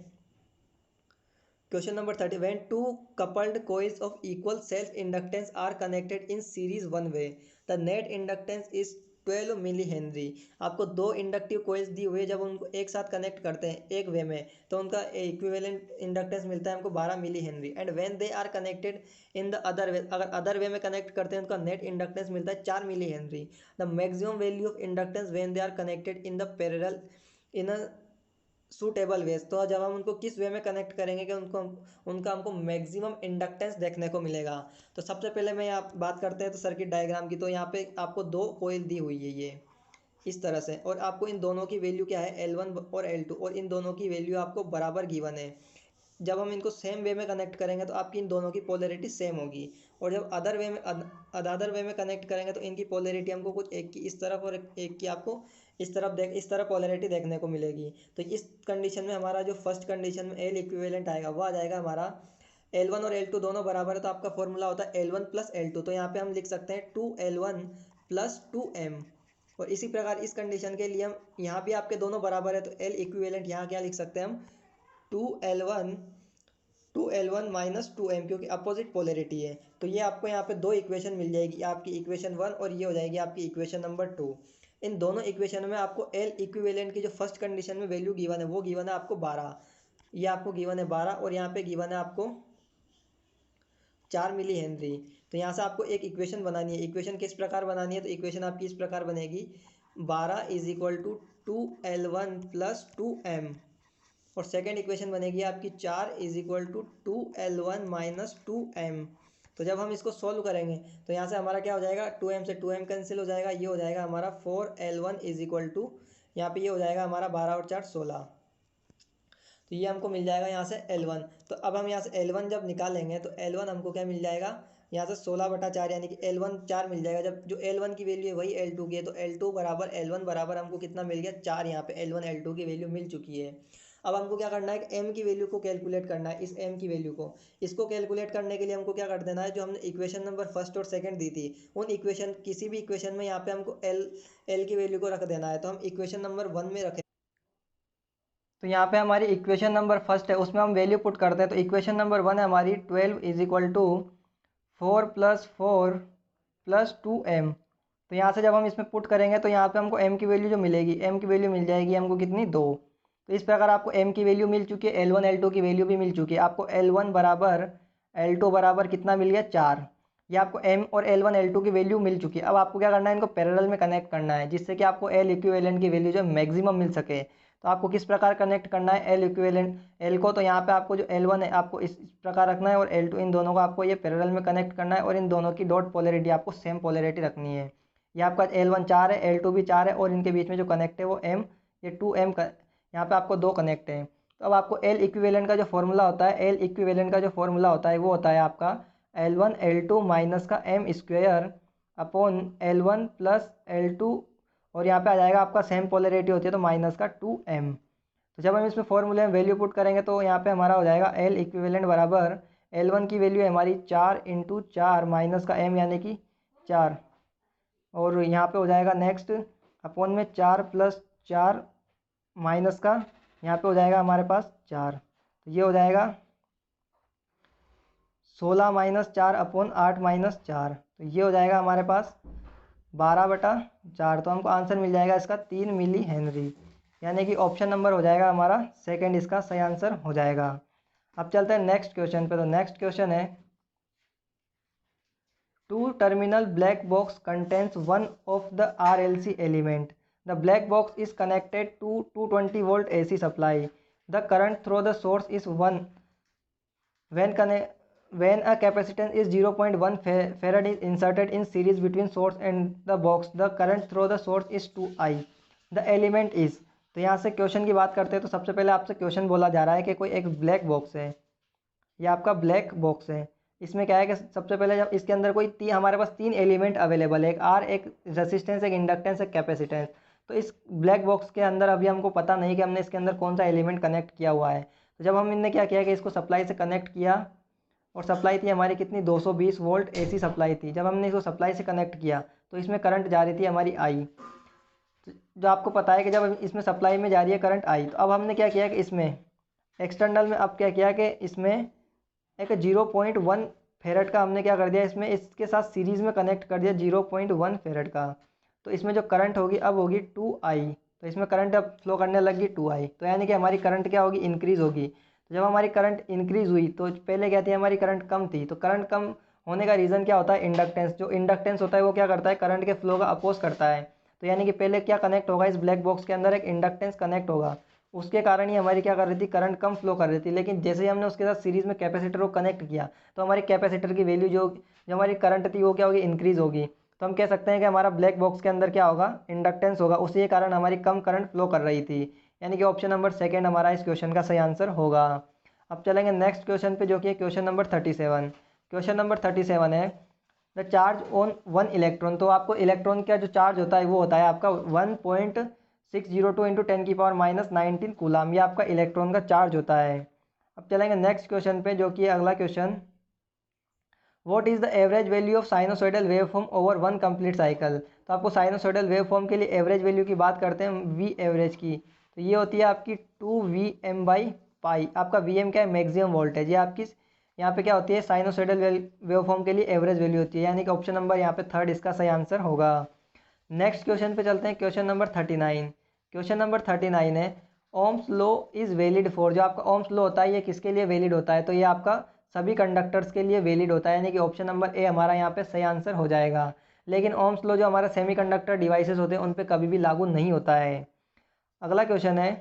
question number 30, when two coupled coils of equal self inductance are connected in series one way, the net inductance is 12 millihenry. आपको दो इंडक्टिव कोइल्स दी हुई है, जब उनको एक साथ कनेक्ट करते हैं एक वे में तो उनका इक्विवेलेंट इंडक्टेंस मिलता है हमको 12 millihenry. And when they are connected in the other way, अगर अदर वे में कनेक्ट करते हैं उनका नेट इंडक्टेंस मिलता है 4 millihenry. The maximum value of inductance when they are connected in the parallel in a suitable ways. तो जब हम उनको किस वे में कनेक्ट करेंगे कि उनको उनका हमको मैक्सिमम इंडक्टेंस देखने को मिलेगा। तो सबसे पहले मैं यहाँ बात करते हैं तो सर्किट डायग्राम की। तो यहाँ पे आपको दो कोयल दी हुई है ये इस तरह से, और आपको इन दोनों की वैल्यू क्या है L1 और L2, और इन दोनों की वैल्यू आपको बराबर गिवन है। जब हम इनको सेम वे में कनेक्ट करेंगे तो आपकी इन दोनों की पोलैरिटी सेम होगी, और जब अदर वे में कनेक्ट करेंगे तो इनकी पोलैरिटी हमको कुछ एक की इस तरफ और एक की आपको इस तरफ पोलैरिटी देखने को मिलेगी। तो इस कंडीशन में हमारा जो फर्स्ट कंडीशन में एल इक्विवेलेंट आएगा वो आ जाएगा हमारा L1 और L2 दोनों बराबर है, तो आपका फॉर्मूला होता है L1 प्लस L2। तो यहाँ पे हम लिख सकते हैं 2L1 प्लस 2M। और इसी प्रकार इस कंडीशन के लिए हम यहाँ भी आपके दोनों बराबर है तो एल इक्विवेलेंट यहाँ क्या लिख सकते हैं हम 2L1 माइनस 2M, क्योंकि अपोजिट पोलैरिटी है। तो ये आपको यहाँ पे दो इक्वेशन मिल जाएगी, आपकी इक्वेशन 1 और ये हो जाएगी आपकी इक्वेशन नंबर 2। इन दोनों इक्वेशन में आपको एल इक्विवेलेंट की जो फर्स्ट कंडीशन में वैल्यू गिवन है वो गिवन है आपको 12, ये आपको गिवन है 12, और यहाँ पे गिवन है आपको 4 मिली हेनरी। तो यहाँ से आपको एक इक्वेशन बनानी है। इक्वेशन किस प्रकार बनानी है, तो इक्वेशन आपकी इस प्रकार बनेगी 12 is equal to 2L1 plus 2M, और सेकेंड इक्वेशन बनेगी आपकी 4 is equal to 2L1 minus 2M। तो जब हम इसको सॉल्व करेंगे तो यहाँ से हमारा क्या हो जाएगा, 2M से 2M कैंसिल हो जाएगा, ये हो जाएगा हमारा 4L1 इज इक्वल टू, यहाँ पे ये हो जाएगा हमारा 12 और 4 16। तो ये हमको मिल जाएगा यहाँ से L1। तो अब हम यहाँ से L1 जब निकालेंगे तो L1 हमको क्या मिल जाएगा, यहाँ से 16/4 यानी कि L1 4 मिल जाएगा। जब जो L1 की वैल्यू है वही L2 की है, तो L2 बराबर L1 बराबर हमको कितना मिल गया 4। यहाँ पे L1 L2 की वैल्यू मिल चुकी है। अब हमको क्या करना है कि M की वैल्यू को कैलकुलेट करना है। इस M की वैल्यू को इसको कैलकुलेट करने के लिए हमको क्या कर देना है, जो हमने इक्वेशन नंबर फर्स्ट और सेकंड दी थी उन इक्वेशन किसी भी इक्वेशन में यहाँ पे हमको L की वैल्यू को रख देना है। तो हम इक्वेशन नंबर 1 में रखें, तो यहाँ पे हमारी इक्वेशन नंबर फर्स्ट है उसमें हम वैल्यू पुट करते हैं। तो इक्वेशन नंबर 1 है हमारी 12 इज इक्वल टू 4 + 4 + 2M। तो यहाँ से जब हम इसमें पुट करेंगे तो यहाँ पे हमको M की वैल्यू जो मिलेगी, M की वैल्यू मिल जाएगी हमको कितनी 2। तो इस प्रकार आपको M की वैल्यू मिल चुकी है, L1 L2 की वैल्यू भी मिल चुकी है। आपको L1 बराबर L2 बराबर कितना मिल गया 4। ये आपको M और L1 L2 की वैल्यू मिल चुकी है। अब आपको क्या करना है, इनको पैरेलल में कनेक्ट करना है जिससे कि आपको L इक्विवेलेंट की वैल्यू जो मैक्सिमम मिल सके। तो आपको किस प्रकार कनेक्ट करना है L इक्विवेलेंट L को, तो यहाँ पे आपको जो L1 है आपको इस प्रकार रखना है, और L2 इन दोनों को आपको ये पैरेलल में कनेक्ट करना है, और इन दोनों की डॉट पोलैरिटी आपको सेम पोलैरिटी रखनी है। ये आपका L1 4 है, L2 भी 4 है, और इनके बीच में जो कनेक्ट है वो M, ये 2M का यहाँ पे आपको 2 कनेक्ट हैं। तो अब आपको L इक्विवेलेंट का जो फॉर्मूला होता है, L इक्विवेलेंट का जो फॉर्मूला होता है वो होता है आपका L1 L2 माइनस का M square upon L1 plus L2, और यहाँ पे आ जाएगा आपका सेम पोलैरिटी होती है तो माइनस का 2M। तो जब हम इसमें फॉर्मूले में वैल्यू पुट करेंगे तो यहाँ पे हमारा हो जाएगा L इक्विवेलेंट बराबर L1 की वैल्यू है हमारी 4 × 4 माइनस का M यानी कि 4, और यहाँ पे हो जाएगा नेक्स्ट अपॉन में 4 + 4 माइनस का यहाँ पे हो जाएगा हमारे पास 4। तो ये हो जाएगा 16 - 4 अपॉन 8 - 4। तो ये हो जाएगा हमारे पास 12/4। तो हमको आंसर मिल जाएगा इसका 3 मिली हेनरी, यानी कि ऑप्शन नंबर हो जाएगा हमारा सेकंड इसका सही आंसर हो जाएगा। अब चलते हैं नेक्स्ट क्वेश्चन पे। तो नेक्स्ट क्वेश्चन है 2 terminal black box contains one of the RLC element. The black box is connected to 220 volt AC supply. The current through the source is 1. When when a capacitance is 0.1 farad is inserted in series between source and the box, the current through the source is 2I. The element is, तो यहाँ से question की बात करते हैं तो सबसे पहले आपसे क्वेश्चन बोला जा रहा है कि कोई एक ब्लैक बॉक्स है, ये आपका ब्लैक बॉक्स है। इसमें क्या है कि सबसे पहले जब इसके अंदर कोई हमारे पास 3 एलिमेंट अवेलेबल है, एक आर, एक रेसिस्टेंस, एक इंडक्टेंस, एक कैपेसिटेंस। तो इस ब्लैक बॉक्स के अंदर अभी हमको पता नहीं कि हमने इसके अंदर कौन सा एलिमेंट कनेक्ट किया हुआ है। तो जब हम इनने क्या किया कि इसको सप्लाई से कनेक्ट किया, और सप्लाई थी हमारी कितनी, 220 वोल्ट एसी सप्लाई थी। जब हमने इसको सप्लाई से कनेक्ट किया तो इसमें करंट जा रही थी हमारी आई, जो आपको पता है कि जब इसमें सप्लाई में जा रही है करंट आई, तो अब हमने क्या किया कि इसमें एक्सटर्नल में अब क्या किया कि इसमें एक 0.1 फेरेट का हमने क्या कर दिया, इसमें इसके साथ सीरीज़ में कनेक्ट कर दिया 0.1 फेरेट का। तो इसमें जो करंट होगी अब होगी 2I, तो इसमें करंट अब फ्लो करने लगी 2I, तो यानी कि हमारी करंट क्या होगी, इंक्रीज़ होगी। तो जब हमारी करंट इंक्रीज़ हुई तो पहले क्या थी, हमारी करंट कम थी। तो करंट कम होने का रीज़न क्या होता है, इंडक्टेंस। जो इंडक्टेंस होता है वो क्या करता है, करंट के फ्लो का अपोज करता है। तो यानी कि पहले क्या कनेक्ट होगा, इस ब्लैक बॉक्स के अंदर एक इंडक्टेंस कनेक्ट होगा, उसके कारण ही हमारी क्या कर रही थी, करंट कम फ्लो कर रही थी। लेकिन जैसे ही हमने उसके साथ सीरीज़ में कैपेसिटर को कनेक्ट किया तो हमारी कैपेसिटर की वैल्यू जो हमारी करंट थी वो क्या होगी, इंक्रीज़ होगी। तो हम कह सकते हैं कि हमारा ब्लैक बॉक्स के अंदर क्या होगा, इंडक्टेंस होगा, उसी के कारण हमारी कम करंट फ्लो कर रही थी। यानी कि ऑप्शन नंबर सेकेंड हमारा इस क्वेश्चन का सही आंसर होगा। अब चलेंगे नेक्स्ट क्वेश्चन पे, जो कि है क्वेश्चन नंबर 37। क्वेश्चन नंबर 37 है द चार्ज ऑन 1 इलेक्ट्रॉन। तो आपको इलेक्ट्रॉन का जो चार्ज होता है वो होता है आपका 1.602 इंटू 10⁻⁻19 कूलाम, ये आपका इलेक्ट्रॉन का चार्ज होता है। अब चलेंगे नेक्स्ट क्वेश्चन पे, जो कि अगला question, what is the average value of sinusoidal wave form over 1 complete cycle. तो आपको साइनोसॉइडल वेव फॉर्म के लिए एवरेज वैल्यू की बात करते हैं, वी एवरेज की, तो ये होती है आपकी 2Vm/पाई। आपका Vm क्या है, मैक्सिमम वोल्टेज। ये आपकी यहाँ पे क्या होती है, साइनोसॉइडल वेव फॉर्म के लिए एवरेज वैल्यू होती है। यानी कि ऑप्शन नंबर यहाँ पे थर्ड इसका सही आंसर होगा। नेक्स्ट क्वेश्चन पे चलते हैं, क्वेश्चन नंबर 39। क्वेश्चन नंबर 39 है Ohm's law is valid for. जो आपका ओम्स लॉ होता है ये किसके लिए वैलिड होता है, तो ये आपका सभी कंडक्टर्स के लिए वैलिड होता है। यानी कि ऑप्शन नंबर ए हमारा यहाँ पे सही आंसर हो जाएगा। लेकिन ओम्स लॉ जो हमारा सेमीकंडक्टर डिवाइसेस होते हैं उन पे कभी भी लागू नहीं होता है। अगला क्वेश्चन है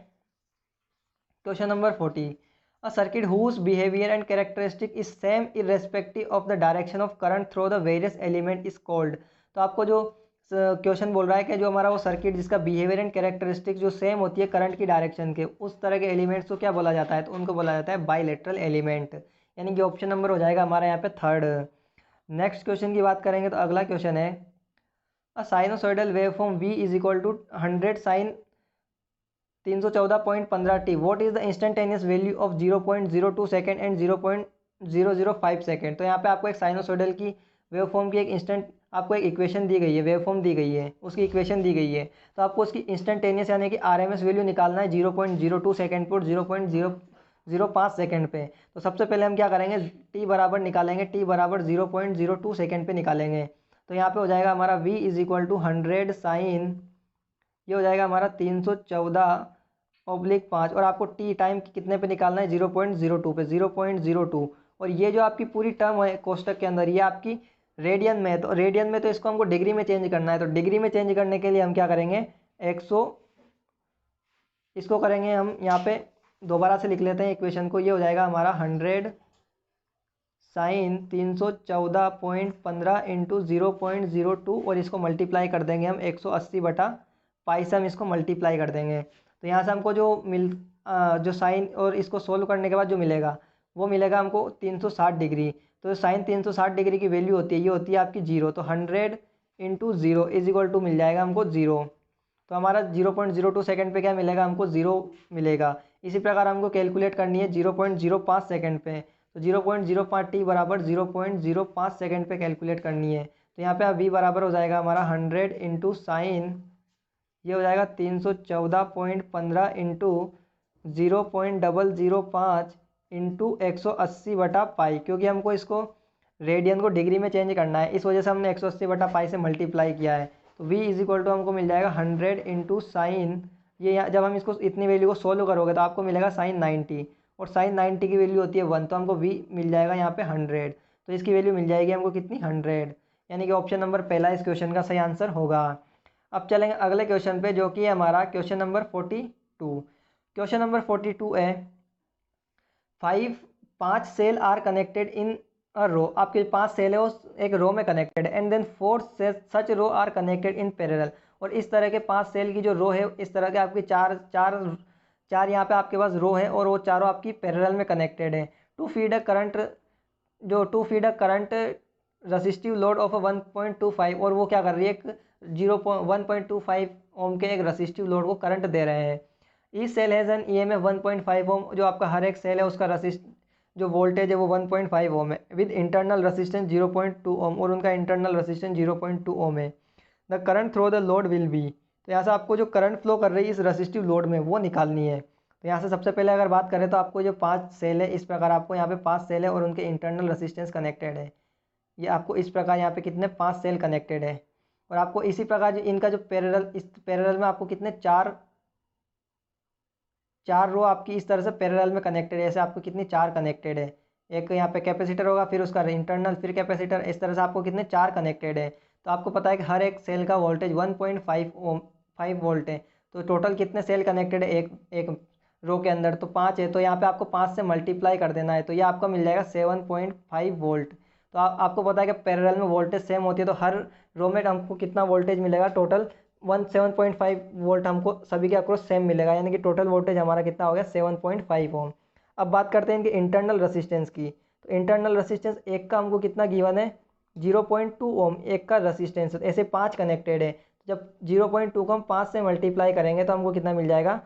question number 40। A circuit whose behaviour and characteristic is same irrespective of the direction of current through the various element is called. तो आपको जो क्वेश्चन बोल रहा है कि जो हमारा वो सर्किट जिसका बिहेवियर एंड कैरेक्टरिस्टिक जो सेम होती है करंट की डायरेक्शन के, उस तरह के एलिमेंट्स को क्या बोला जाता है, तो उनको बोला जाता है बाइलेटरल एलिमेंट। यानी कि ऑप्शन नंबर हो जाएगा हमारा यहाँ पे थर्ड। नेक्स्ट क्वेश्चन की बात करेंगे तो अगला क्वेश्चन है a sinusoidal wave form V is equal to 100 sine 314.15t। What is the instantaneous value of 0.02 second and 0.005 second. तो यहाँ पे आपको एक साइनोसॉइडल की वेव फॉर्म की एक इंस्टेंट आपको एक इक्वेशन दी गई है, वेव फॉर्म दी गई है, उसकी इक्वेशन दी गई है। तो आपको उसकी इंस्टेंटेनियस यानी कि RMS वैल्यू निकालना है 0.02 सेकेंड पर 0.005 सेकेंड पे। तो सबसे पहले हम क्या करेंगे, t बराबर निकालेंगे, t बराबर 0.02 सेकेंड पे निकालेंगे। तो यहाँ पे हो जाएगा हमारा V is equal to 100 sine, ये हो जाएगा हमारा 314/5, और आपको टी टाइम कितने पे निकालना है, 0.02 पे, 0.02। और ये जो आपकी पूरी टर्म है कोष्टक के अंदर ये आपकी रेडियन में है। तो रेडियन में तो इसको हमको डिग्री में चेंज करना है। तो डिग्री में चेंज करने के लिए हम क्या करेंगे, 100 इसको करेंगे हम यहाँ पे दोबारा से लिख लेते हैं इक्वेशन को। ये हो जाएगा हमारा 100 साइन 314.15 इंटू 0.02, और इसको मल्टीप्लाई कर देंगे हम 180/पाई से हम इसको मल्टीप्लाई कर देंगे। तो यहाँ से हमको जो जो साइन और इसको सोल्व करने के बाद जो मिलेगा वो मिलेगा हमको 360 डिग्री। तो साइन 360 डिग्री की वैल्यू होती है, ये होती है आपकी 0। तो 100 इंटू 0 इज इक्वल टू मिल जाएगा हमको 0। तो हमारा 0.02 सेकेंड पे क्या मिलेगा, हमको 0 मिलेगा। इसी प्रकार हमको कैलकुलेट करनी है 0.05 सेकेंड पे। तो 0.05t बराबर 0.05 सेकेंड पे कैलकुलेट करनी है। तो यहाँ पे V बराबर हो जाएगा हमारा 100 इंटू साइन, ये हो जाएगा 314.15 इंटू 0.005 इंटू 180/पाई, क्योंकि हमको इसको रेडियन को डिग्री में चेंज करना है, इस वजह से हमने 180/पाई से मल्टीप्लाई किया है। तो V इज इक्वल टू हमको मिल जाएगा 100 इंटू साइन, ये जब हम इसको इतनी वैल्यू को सोल्व करोगे तो आपको मिलेगा साइन 90, और साइन 90 की वैल्यू होती है 1, तो हमको V मिल जाएगा यहाँ पे 100। तो इसकी वैल्यू मिल जाएगी हमको कितनी, 100। यानी कि ऑप्शन नंबर पहला इस क्वेश्चन का सही आंसर होगा। अब चलेंगे अगले क्वेश्चन पे, जो कि हमारा क्वेश्चन नंबर 42। क्वेश्चन नंबर 42 है 5 सेल आर कनेक्टेड इन अ रो, आपके 5 सेल है उस एक रो में कनेक्टेड है, and then 4 such row are connected in parallel. और इस तरह के 5 सेल की जो रो है, इस तरह के आपकी चार चार चार यहाँ पे आपके पास रो है और वो चारों आपकी पैरेलल में कनेक्टेड है। टू फीड अ करंट, जो to feed a current resistive load of 1.25, और वो क्या कर रही है, एक 1.25 ओम के एक रसिस्टिव लोड को करंट दे रहे हैं। ई cell has an EMF 1.5 ohm, जो आपका हर एक सेल है उसका रसिस्ट जो वोल्टेज है वो 1.5 ओम है, विद इंटरनल रेसिस्टेंस 0.2 ओम, और उनका इंटरनल रेसिस्टेंस 0.2 ओम है। The current throw the load will be, तो यहाँ से आपको जो करंट फ्लो कर रही है इस रेसिस्टिव लोड में वो निकालनी है। तो यहाँ से सबसे पहले अगर बात करें तो आपको जो 5 सेल है, इस प्रकार आपको यहाँ पे 5 सेल है और उनके इंटरनल रेसिस्टेंस कनेक्टेड है। ये आपको इस प्रकार यहाँ पे कितने 5 सेल कनेक्टेड है, और आपको इसी प्रकार इनका जो पैरेलल, इस पैरेलल में आपको कितने चार रो आपकी इस तरह से पैरेलल में कनेक्टेड है। ऐसे आपको कितनी 4 कनेक्टेड है। एक यहाँ पे कैपेसिटर होगा, फिर उसका इंटरनल, फिर कैपेसिटर, इस तरह से आपको कितने 4 कनेक्टेड है। तो आपको पता है कि हर एक सेल का वोल्टेज 1.5 वोल्ट है। तो टोटल कितने सेल कनेक्टेड है एक एक रो के अंदर, तो 5 है। तो यहाँ पे आपको 5 से मल्टीप्लाई कर देना है, तो ये आपका मिल जाएगा 7.5 वोल्ट। तो आपको पता है कि पैरेलल में वोल्टेज सेम होती है, तो हर रो में हमको कितना वोल्टेज मिलेगा, टोटल 7.5 वोल्ट हमको सभी के अक्रॉस सेम मिलेगा, यानी कि टोटल वोल्टेज हमारा कितना हो गया 7.5 ओम। अब बात करते हैं इनके इंटरनल रेसिस्टेंस की। तो इंटरनल रेसिस्टेंस एक का हमको कितना गिवन है, 0.2 ओम एक का रेसिस्टेंस। ऐसे 5 कनेक्टेड है, जब 0.2 को हम 5 से मल्टीप्लाई करेंगे तो हमको कितना मिल जाएगा,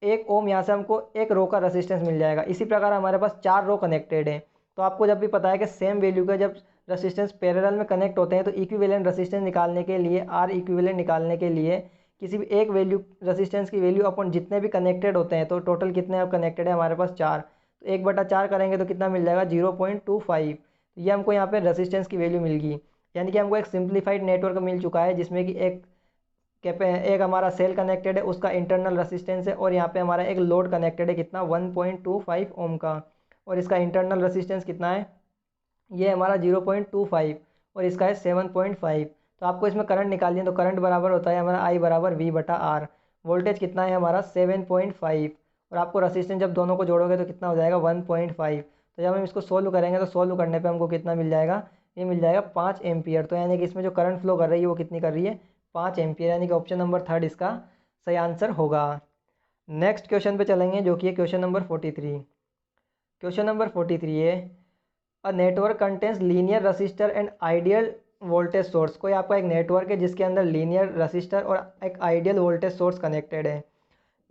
1 ओम। यहाँ से हमको एक रो का रेसिस्टेंस मिल जाएगा। इसी प्रकार हमारे पास 4 रो कनेक्टेड है। तो आपको जब भी पता है कि सेम वैल्यू का जब रेसिस्टेंस पैरेलल में कनेक्ट होते हैं, तो इक्विवेलेंट रेसिस्टेंस निकालने के लिए, आर इक्विवेलेंट निकालने के लिए किसी भी एक वैल्यू रेसिस्टेंस की वैल्यू अपन जितने भी कनेक्टेड होते हैं, तो टोटल कितने अब कनेक्टेड है हमारे पास 4, तो 1/4 करेंगे तो कितना मिल जाएगा 0.25। ये हमको यहाँ पे रेसिस्टेंस की वैल्यू मिल गई, यानी कि हमको एक सिंप्लीफाइड नेटवर्क मिल चुका है, जिसमें कि एक हमारा सेल कनेक्टेड है, उसका इंटरनल रेसिस्टेंस है, और यहाँ पे हमारा एक लोड कनेक्टेड है कितना 1.25 ओम का, और इसका इंटरनल रेसिस्टेंस कितना है, ये हमारा 0.25, और इसका है 7.5। तो आपको इसमें करंट निकालिए, तो करंट बराबर होता है हमारा I बराबर V/R। वोल्टेज कितना है हमारा 7.5, और आपको रेसिस्टेंस जब दोनों को जोड़ोगे तो कितना हो जाएगा 1.5। तो जब हम इसको सोल्व करेंगे तो सोल्व करने पे हमको कितना मिल जाएगा, ये मिल जाएगा 5 एम्पियर। तो यानी कि इसमें जो करंट फ्लो कर रही है वो कितनी कर रही है, 5 एम्पियर, यानी कि ऑप्शन नंबर 3 इसका सही आंसर होगा। नेक्स्ट क्वेश्चन पे चलेंगे, जो कि है क्वेश्चन नंबर 43। क्वेश्चन नंबर 43 है, a network contains linear resistor and ideal voltage source. कोई आपका एक नेटवर्क है जिसके अंदर लीनियर रसिस्टर और एक आइडियल वोल्टेज सोर्स कनेक्टेड है।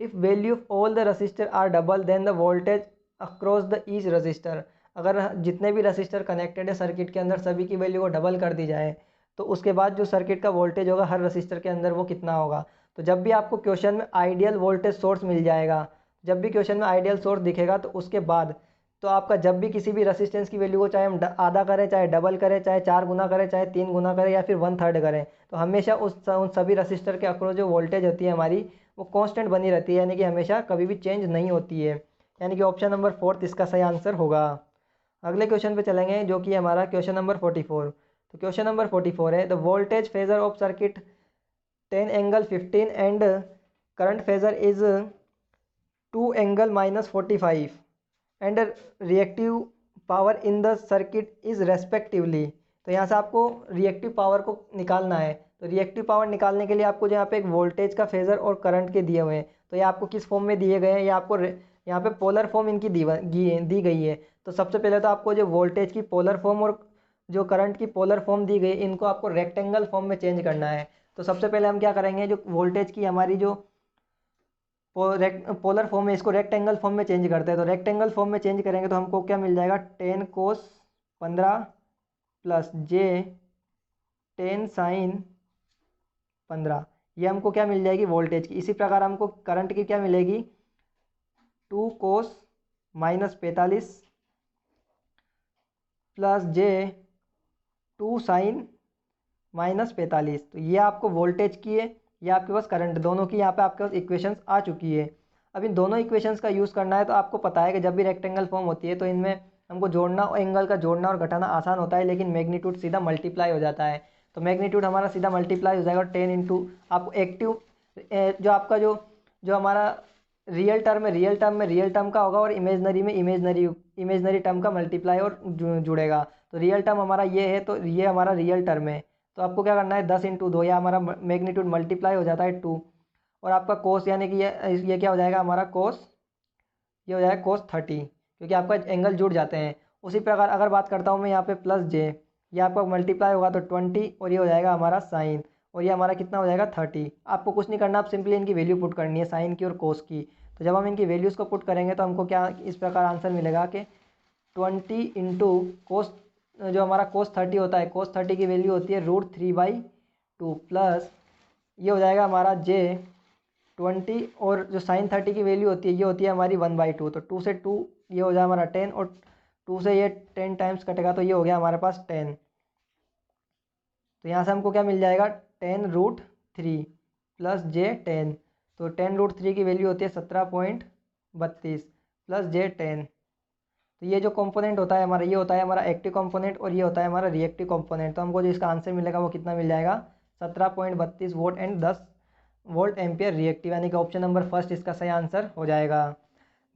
If value of all the resistor are double then the voltage across the each resistor. अगर जितने भी रसिस्टर कनेक्टेड है सर्किट के अंदर, सभी की वैल्यू को डबल कर दी जाए, तो उसके बाद जो सर्किट का वोल्टेज होगा हर रसिस्टर के अंदर वो कितना होगा। तो जब भी आपको क्वेश्चन में आइडियल वोल्टेज सोर्स मिल जाएगा, जब भी क्वेश्चन में आइडियल सोर्स दिखेगा, तो उसके बाद तो आपका जब भी किसी भी रेसिस्टेंस की वैल्यू को चाहे हम आधा करें, चाहे डबल करें, चाहे 4 गुना करें, चाहे 3 गुना करें, या फिर 1/3 करें, तो हमेशा उन सभी रेसिस्टर के अक्रॉस जो वोल्टेज होती है हमारी, वो कांस्टेंट बनी रहती है, यानी कि हमेशा कभी भी चेंज नहीं होती है। यानी कि ऑप्शन नंबर 4 इसका सही आंसर होगा। अगले क्वेश्चन पे चलेंगे, जो कि हमारा क्वेश्चन नंबर 44। तो क्वेश्चन नंबर 44 है, the voltage phasor of circuit 10 angle 15 and current phasor is 2 angle -45 and reactive power in the circuit is respectively. तो यहाँ से आपको रिएक्टिव पावर को निकालना है। तो रिएक्टिव पावर निकालने के लिए आपको जो यहाँ पे एक वोल्टेज का फेजर और करंट के दिए हुए हैं, तो ये आपको किस फॉर्म में दिए गए हैं, ये आपको यहाँ पे पोलर फॉर्म इनकी दी गई है। तो सबसे पहले तो आपको जो वोल्टेज की पोलर फॉर्म और जो करंट की पोलर फॉर्म दी गई, इनको आपको रेक्टेंगल फॉर्म में चेंज करना है। तो सबसे पहले हम क्या करेंगे, जो वोल्टेज की हमारी जो पोलर फॉर्म में, इसको रेक्टेंगल फॉर्म में चेंज करते हैं। तो रेक्टेंगल फॉर्म में चेंज करेंगे तो हमको क्या मिल जाएगा, 10 कोस 15 प्लस जे 10 साइन 15, ये हमको क्या मिल जाएगी वोल्टेज की। इसी प्रकार हमको करंट की क्या मिलेगी, 2 कोस -45 प्लस जे 2 साइन -45। तो ये आपको वोल्टेज की है, ये आपके पास करंट, दोनों की यहाँ पे आपके पास इक्वेशंस आ चुकी है। अब इन दोनों इक्वेशंस का यूज़ करना है। तो आपको पता है कि जब भी रेक्टेंगल फॉर्म होती है तो इनमें हमको जोड़ना और एंगल का जोड़ना और घटाना आसान होता है, लेकिन मैग्नीट्यूड सीधा मल्टीप्लाई हो जाता है। तो मैग्नीट्यूड हमारा सीधा मल्टीप्लाई हो जाएगा 10 इंटू आपको एक्टिव जो आपका जो हमारा रियल टर्म का होगा और इमेजनरी में इमेजनरी टर्म का मल्टीप्लाई और जुड़ेगा। तो रियल टर्म हमारा ये है, तो ये हमारा रियल टर्म है। तो आपको क्या करना है, 10 × 2, या हमारा मैग्नीट्यूड मल्टीप्लाई हो जाता है 2, और आपका कोस यानी कि ये क्या हो जाएगा हमारा कोस, ये हो जाएगा कोस 30, क्योंकि आपका एंगल जुड़ जाते हैं। उसी प्रकार अगर बात करता हूँ मैं यहाँ पे प्लस जे, ये आपका मल्टीप्लाई होगा तो 20, और ये हो जाएगा हमारा साइन, और ये हमारा कितना हो जाएगा 30। आपको कुछ नहीं करना, आप सिंपली इनकी वैल्यू पुट करनी है, साइन की और कोस की। तो जब हम इनकी वैल्यूज़ को पुट करेंगे तो हमको क्या इस प्रकार आंसर मिलेगा कि 20 इंटू कोस, जो हमारा कोस 30 होता है, कोस 30 की वैल्यू होती है √3/2, प्लस ये हो जाएगा हमारा जे 20, और जो साइन 30 की वैल्यू होती है ये होती है हमारी 1/2। तो 2 से 2 ये हो जाएगा हमारा 10, और 2 से ये 10 टाइम्स कटेगा तो ये हो गया हमारे पास 10। तो यहाँ से हमको क्या मिल जाएगा, 10√3 प्लस J10। तो 10√3 की वैल्यू होती है 17.32 प्लस J10। तो ये जो कंपोनेंट होता है हमारा, ये होता है हमारा एक्टिव कंपोनेंट, और ये होता है हमारा रिएक्टिव कंपोनेंट। तो हमको जो इसका आंसर मिलेगा वो कितना मिल जाएगा, 17.32 volt and 10 volt ampere reactive, यानी कि ऑप्शन नंबर फर्स्ट इसका सही आंसर हो जाएगा।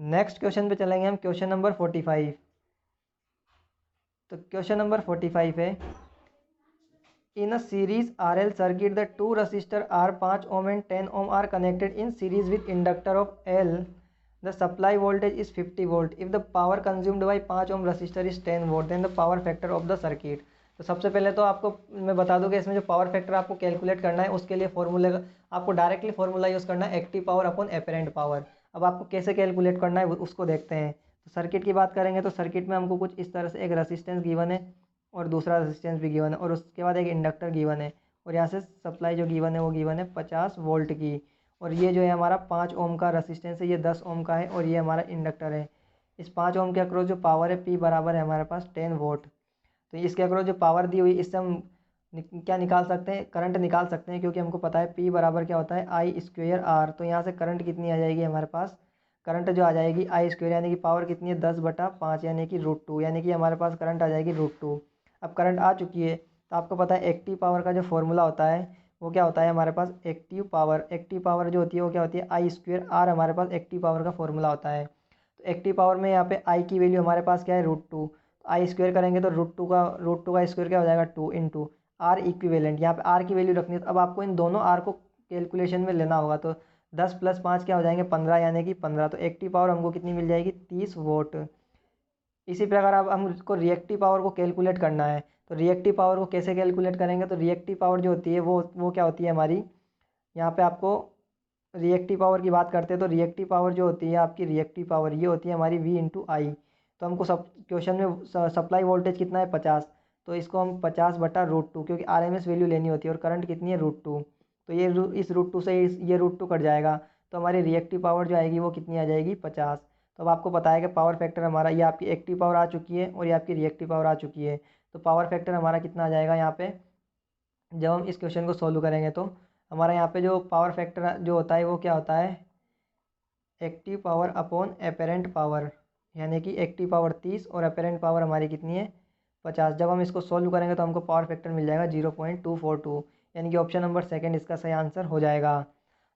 नेक्स्ट क्वेश्चन पे चलेंगे हम, क्वेश्चन नंबर 45। तो क्वेश्चन नंबर 45 है, in a series RL circuit the two resistor R 5 ohm and 10 ohm are connected in series with inductor of L. The supply voltage is 50 volt. If the power consumed by 5 ohm resistor is 10 watt, then the power factor of the circuit. तो सबसे पहले तो आपको मैं बता दूं कि इसमें जो पावर फैक्टर आपको कैलकुलेट करना है, उसके लिए फॉर्मूले आपको डायरेक्टली फॉर्मूला यूज़ करना है, active power upon apparent power. अब आपको कैसे कैलकुलेट करना है उसको देखते हैं। तो सर्किट की बात करेंगे तो सर्किट में हमको कुछ इस तरह से एक रेसिस्टेंस गिवन है, और दूसरा रेजिस्टेंस भी गिवन है, और उसके बाद एक इंडक्टर गिवन है, और यहाँ से सप्लाई जो गिवन है वो गिवन है 50 वोल्ट की। और ये जो है हमारा 5 ओम का रेजिस्टेंस है, ये 10 ओम का है, और ये हमारा इंडक्टर है। इस 5 ओम के अक्रॉस जो पावर है P बराबर है हमारे पास 10 वोल्ट। तो इसके अक्रॉस जो पावर दी हुई, इससे हम क्या निकाल सकते हैं, करंट निकाल सकते हैं, क्योंकि हमको पता है P बराबर क्या होता है I²R। तो यहाँ से करंट कितनी आ जाएगी हमारे पास, करंट जो आ जाएगी I², यानी कि पावर कितनी है 10/5, यानी कि √2, यानी कि हमारे पास करंट आ जाएगी √2। अब करंट आ चुकी है, तो आपको पता है एक्टिव पावर का जो फॉर्मूला होता है वो क्या होता है हमारे पास, एक्टिव पावर जो होती है वो क्या होती है I²R, हमारे पास एक्टिव पावर का फॉर्मूला होता है। तो एक्टिव पावर में यहाँ पे आई की वैल्यू हमारे पास क्या है √2, I² करेंगे तो √2 का स्क्वायर क्या हो जाएगा 2 इंटू आर इक्विवेलेंट। यहाँ पे आर की वैल्यू रखनी है, तो अब आपको इन दोनों आर को कैलकुलेशन में लेना होगा। तो 10 + 5 क्या हो जाएंगे 15, यानी कि 15। तो एक्टिव पावर हमको कितनी मिल जाएगी 30 वोट। इसी प्रकार अब हमको रिएक्टिव पावर को कैलकुलेट करना है। तो रिएक्टिव पावर को कैसे कैलकुलेट करेंगे, तो रिएक्टिव पावर जो होती है वो क्या होती है हमारी, यहाँ पे आपको रिएक्टिव पावर की बात करते हैं तो रिएक्टिव पावर जो होती है आपकी, रिएक्टिव पावर ये होती है हमारी V × I। तो हमको सब क्वेश्चन में सप्लाई वोल्टेज कितना है 50, तो इसको हम 50/√2, क्योंकि RMS वैल्यू लेनी होती है, और करंट कितनी है √2। तो ये इस √2 से ये √2 कट जाएगा, तो हमारी रिएक्टिव पावर जो आएगी वो कितनी आ जाएगी 50। तो अब आपको पता है कि पावर फैक्टर हमारा, ये आपकी एक्टिव पावर आ चुकी है और ये आपकी रिएक्टिव पावर आ चुकी है। तो पावर फैक्टर हमारा कितना आ जाएगा यहाँ पे, जब हम इस क्वेश्चन को सोल्व करेंगे तो हमारा यहाँ पे जो पावर फैक्टर जो होता है वो क्या होता है, active power upon apparent power, यानी कि एक्टिव पावर 30 और एपेरेंट पावर हमारी कितनी है 50। जब हम इसको सोल्व करेंगे तो हमको पावर फैक्टर मिल जाएगा 0.242, यानी कि ऑप्शन नंबर सेकंड इसका सही आंसर हो जाएगा।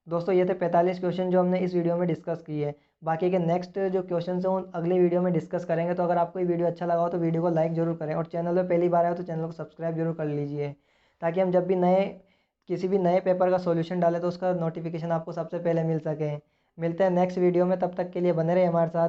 दोस्तों ये थे 45 क्वेश्चन जो हमने इस वीडियो में डिस्कस किए। बाकी के नेक्स्ट जो क्वेश्चन हैं वो अगले वीडियो में डिस्कस करेंगे। तो अगर आपको ये वीडियो अच्छा लगा हो तो वीडियो को लाइक जरूर करें, और चैनल पर पहली बार आए हो तो चैनल को सब्सक्राइब जरूर कर लीजिए, ताकि हम जब भी किसी भी नए पेपर का सॉल्यूशन डालें तो उसका नोटिफिकेशन आपको सबसे पहले मिल सके। मिलते हैं नेक्स्ट वीडियो में, तब तक के लिए बने रहिए हमारे साथ।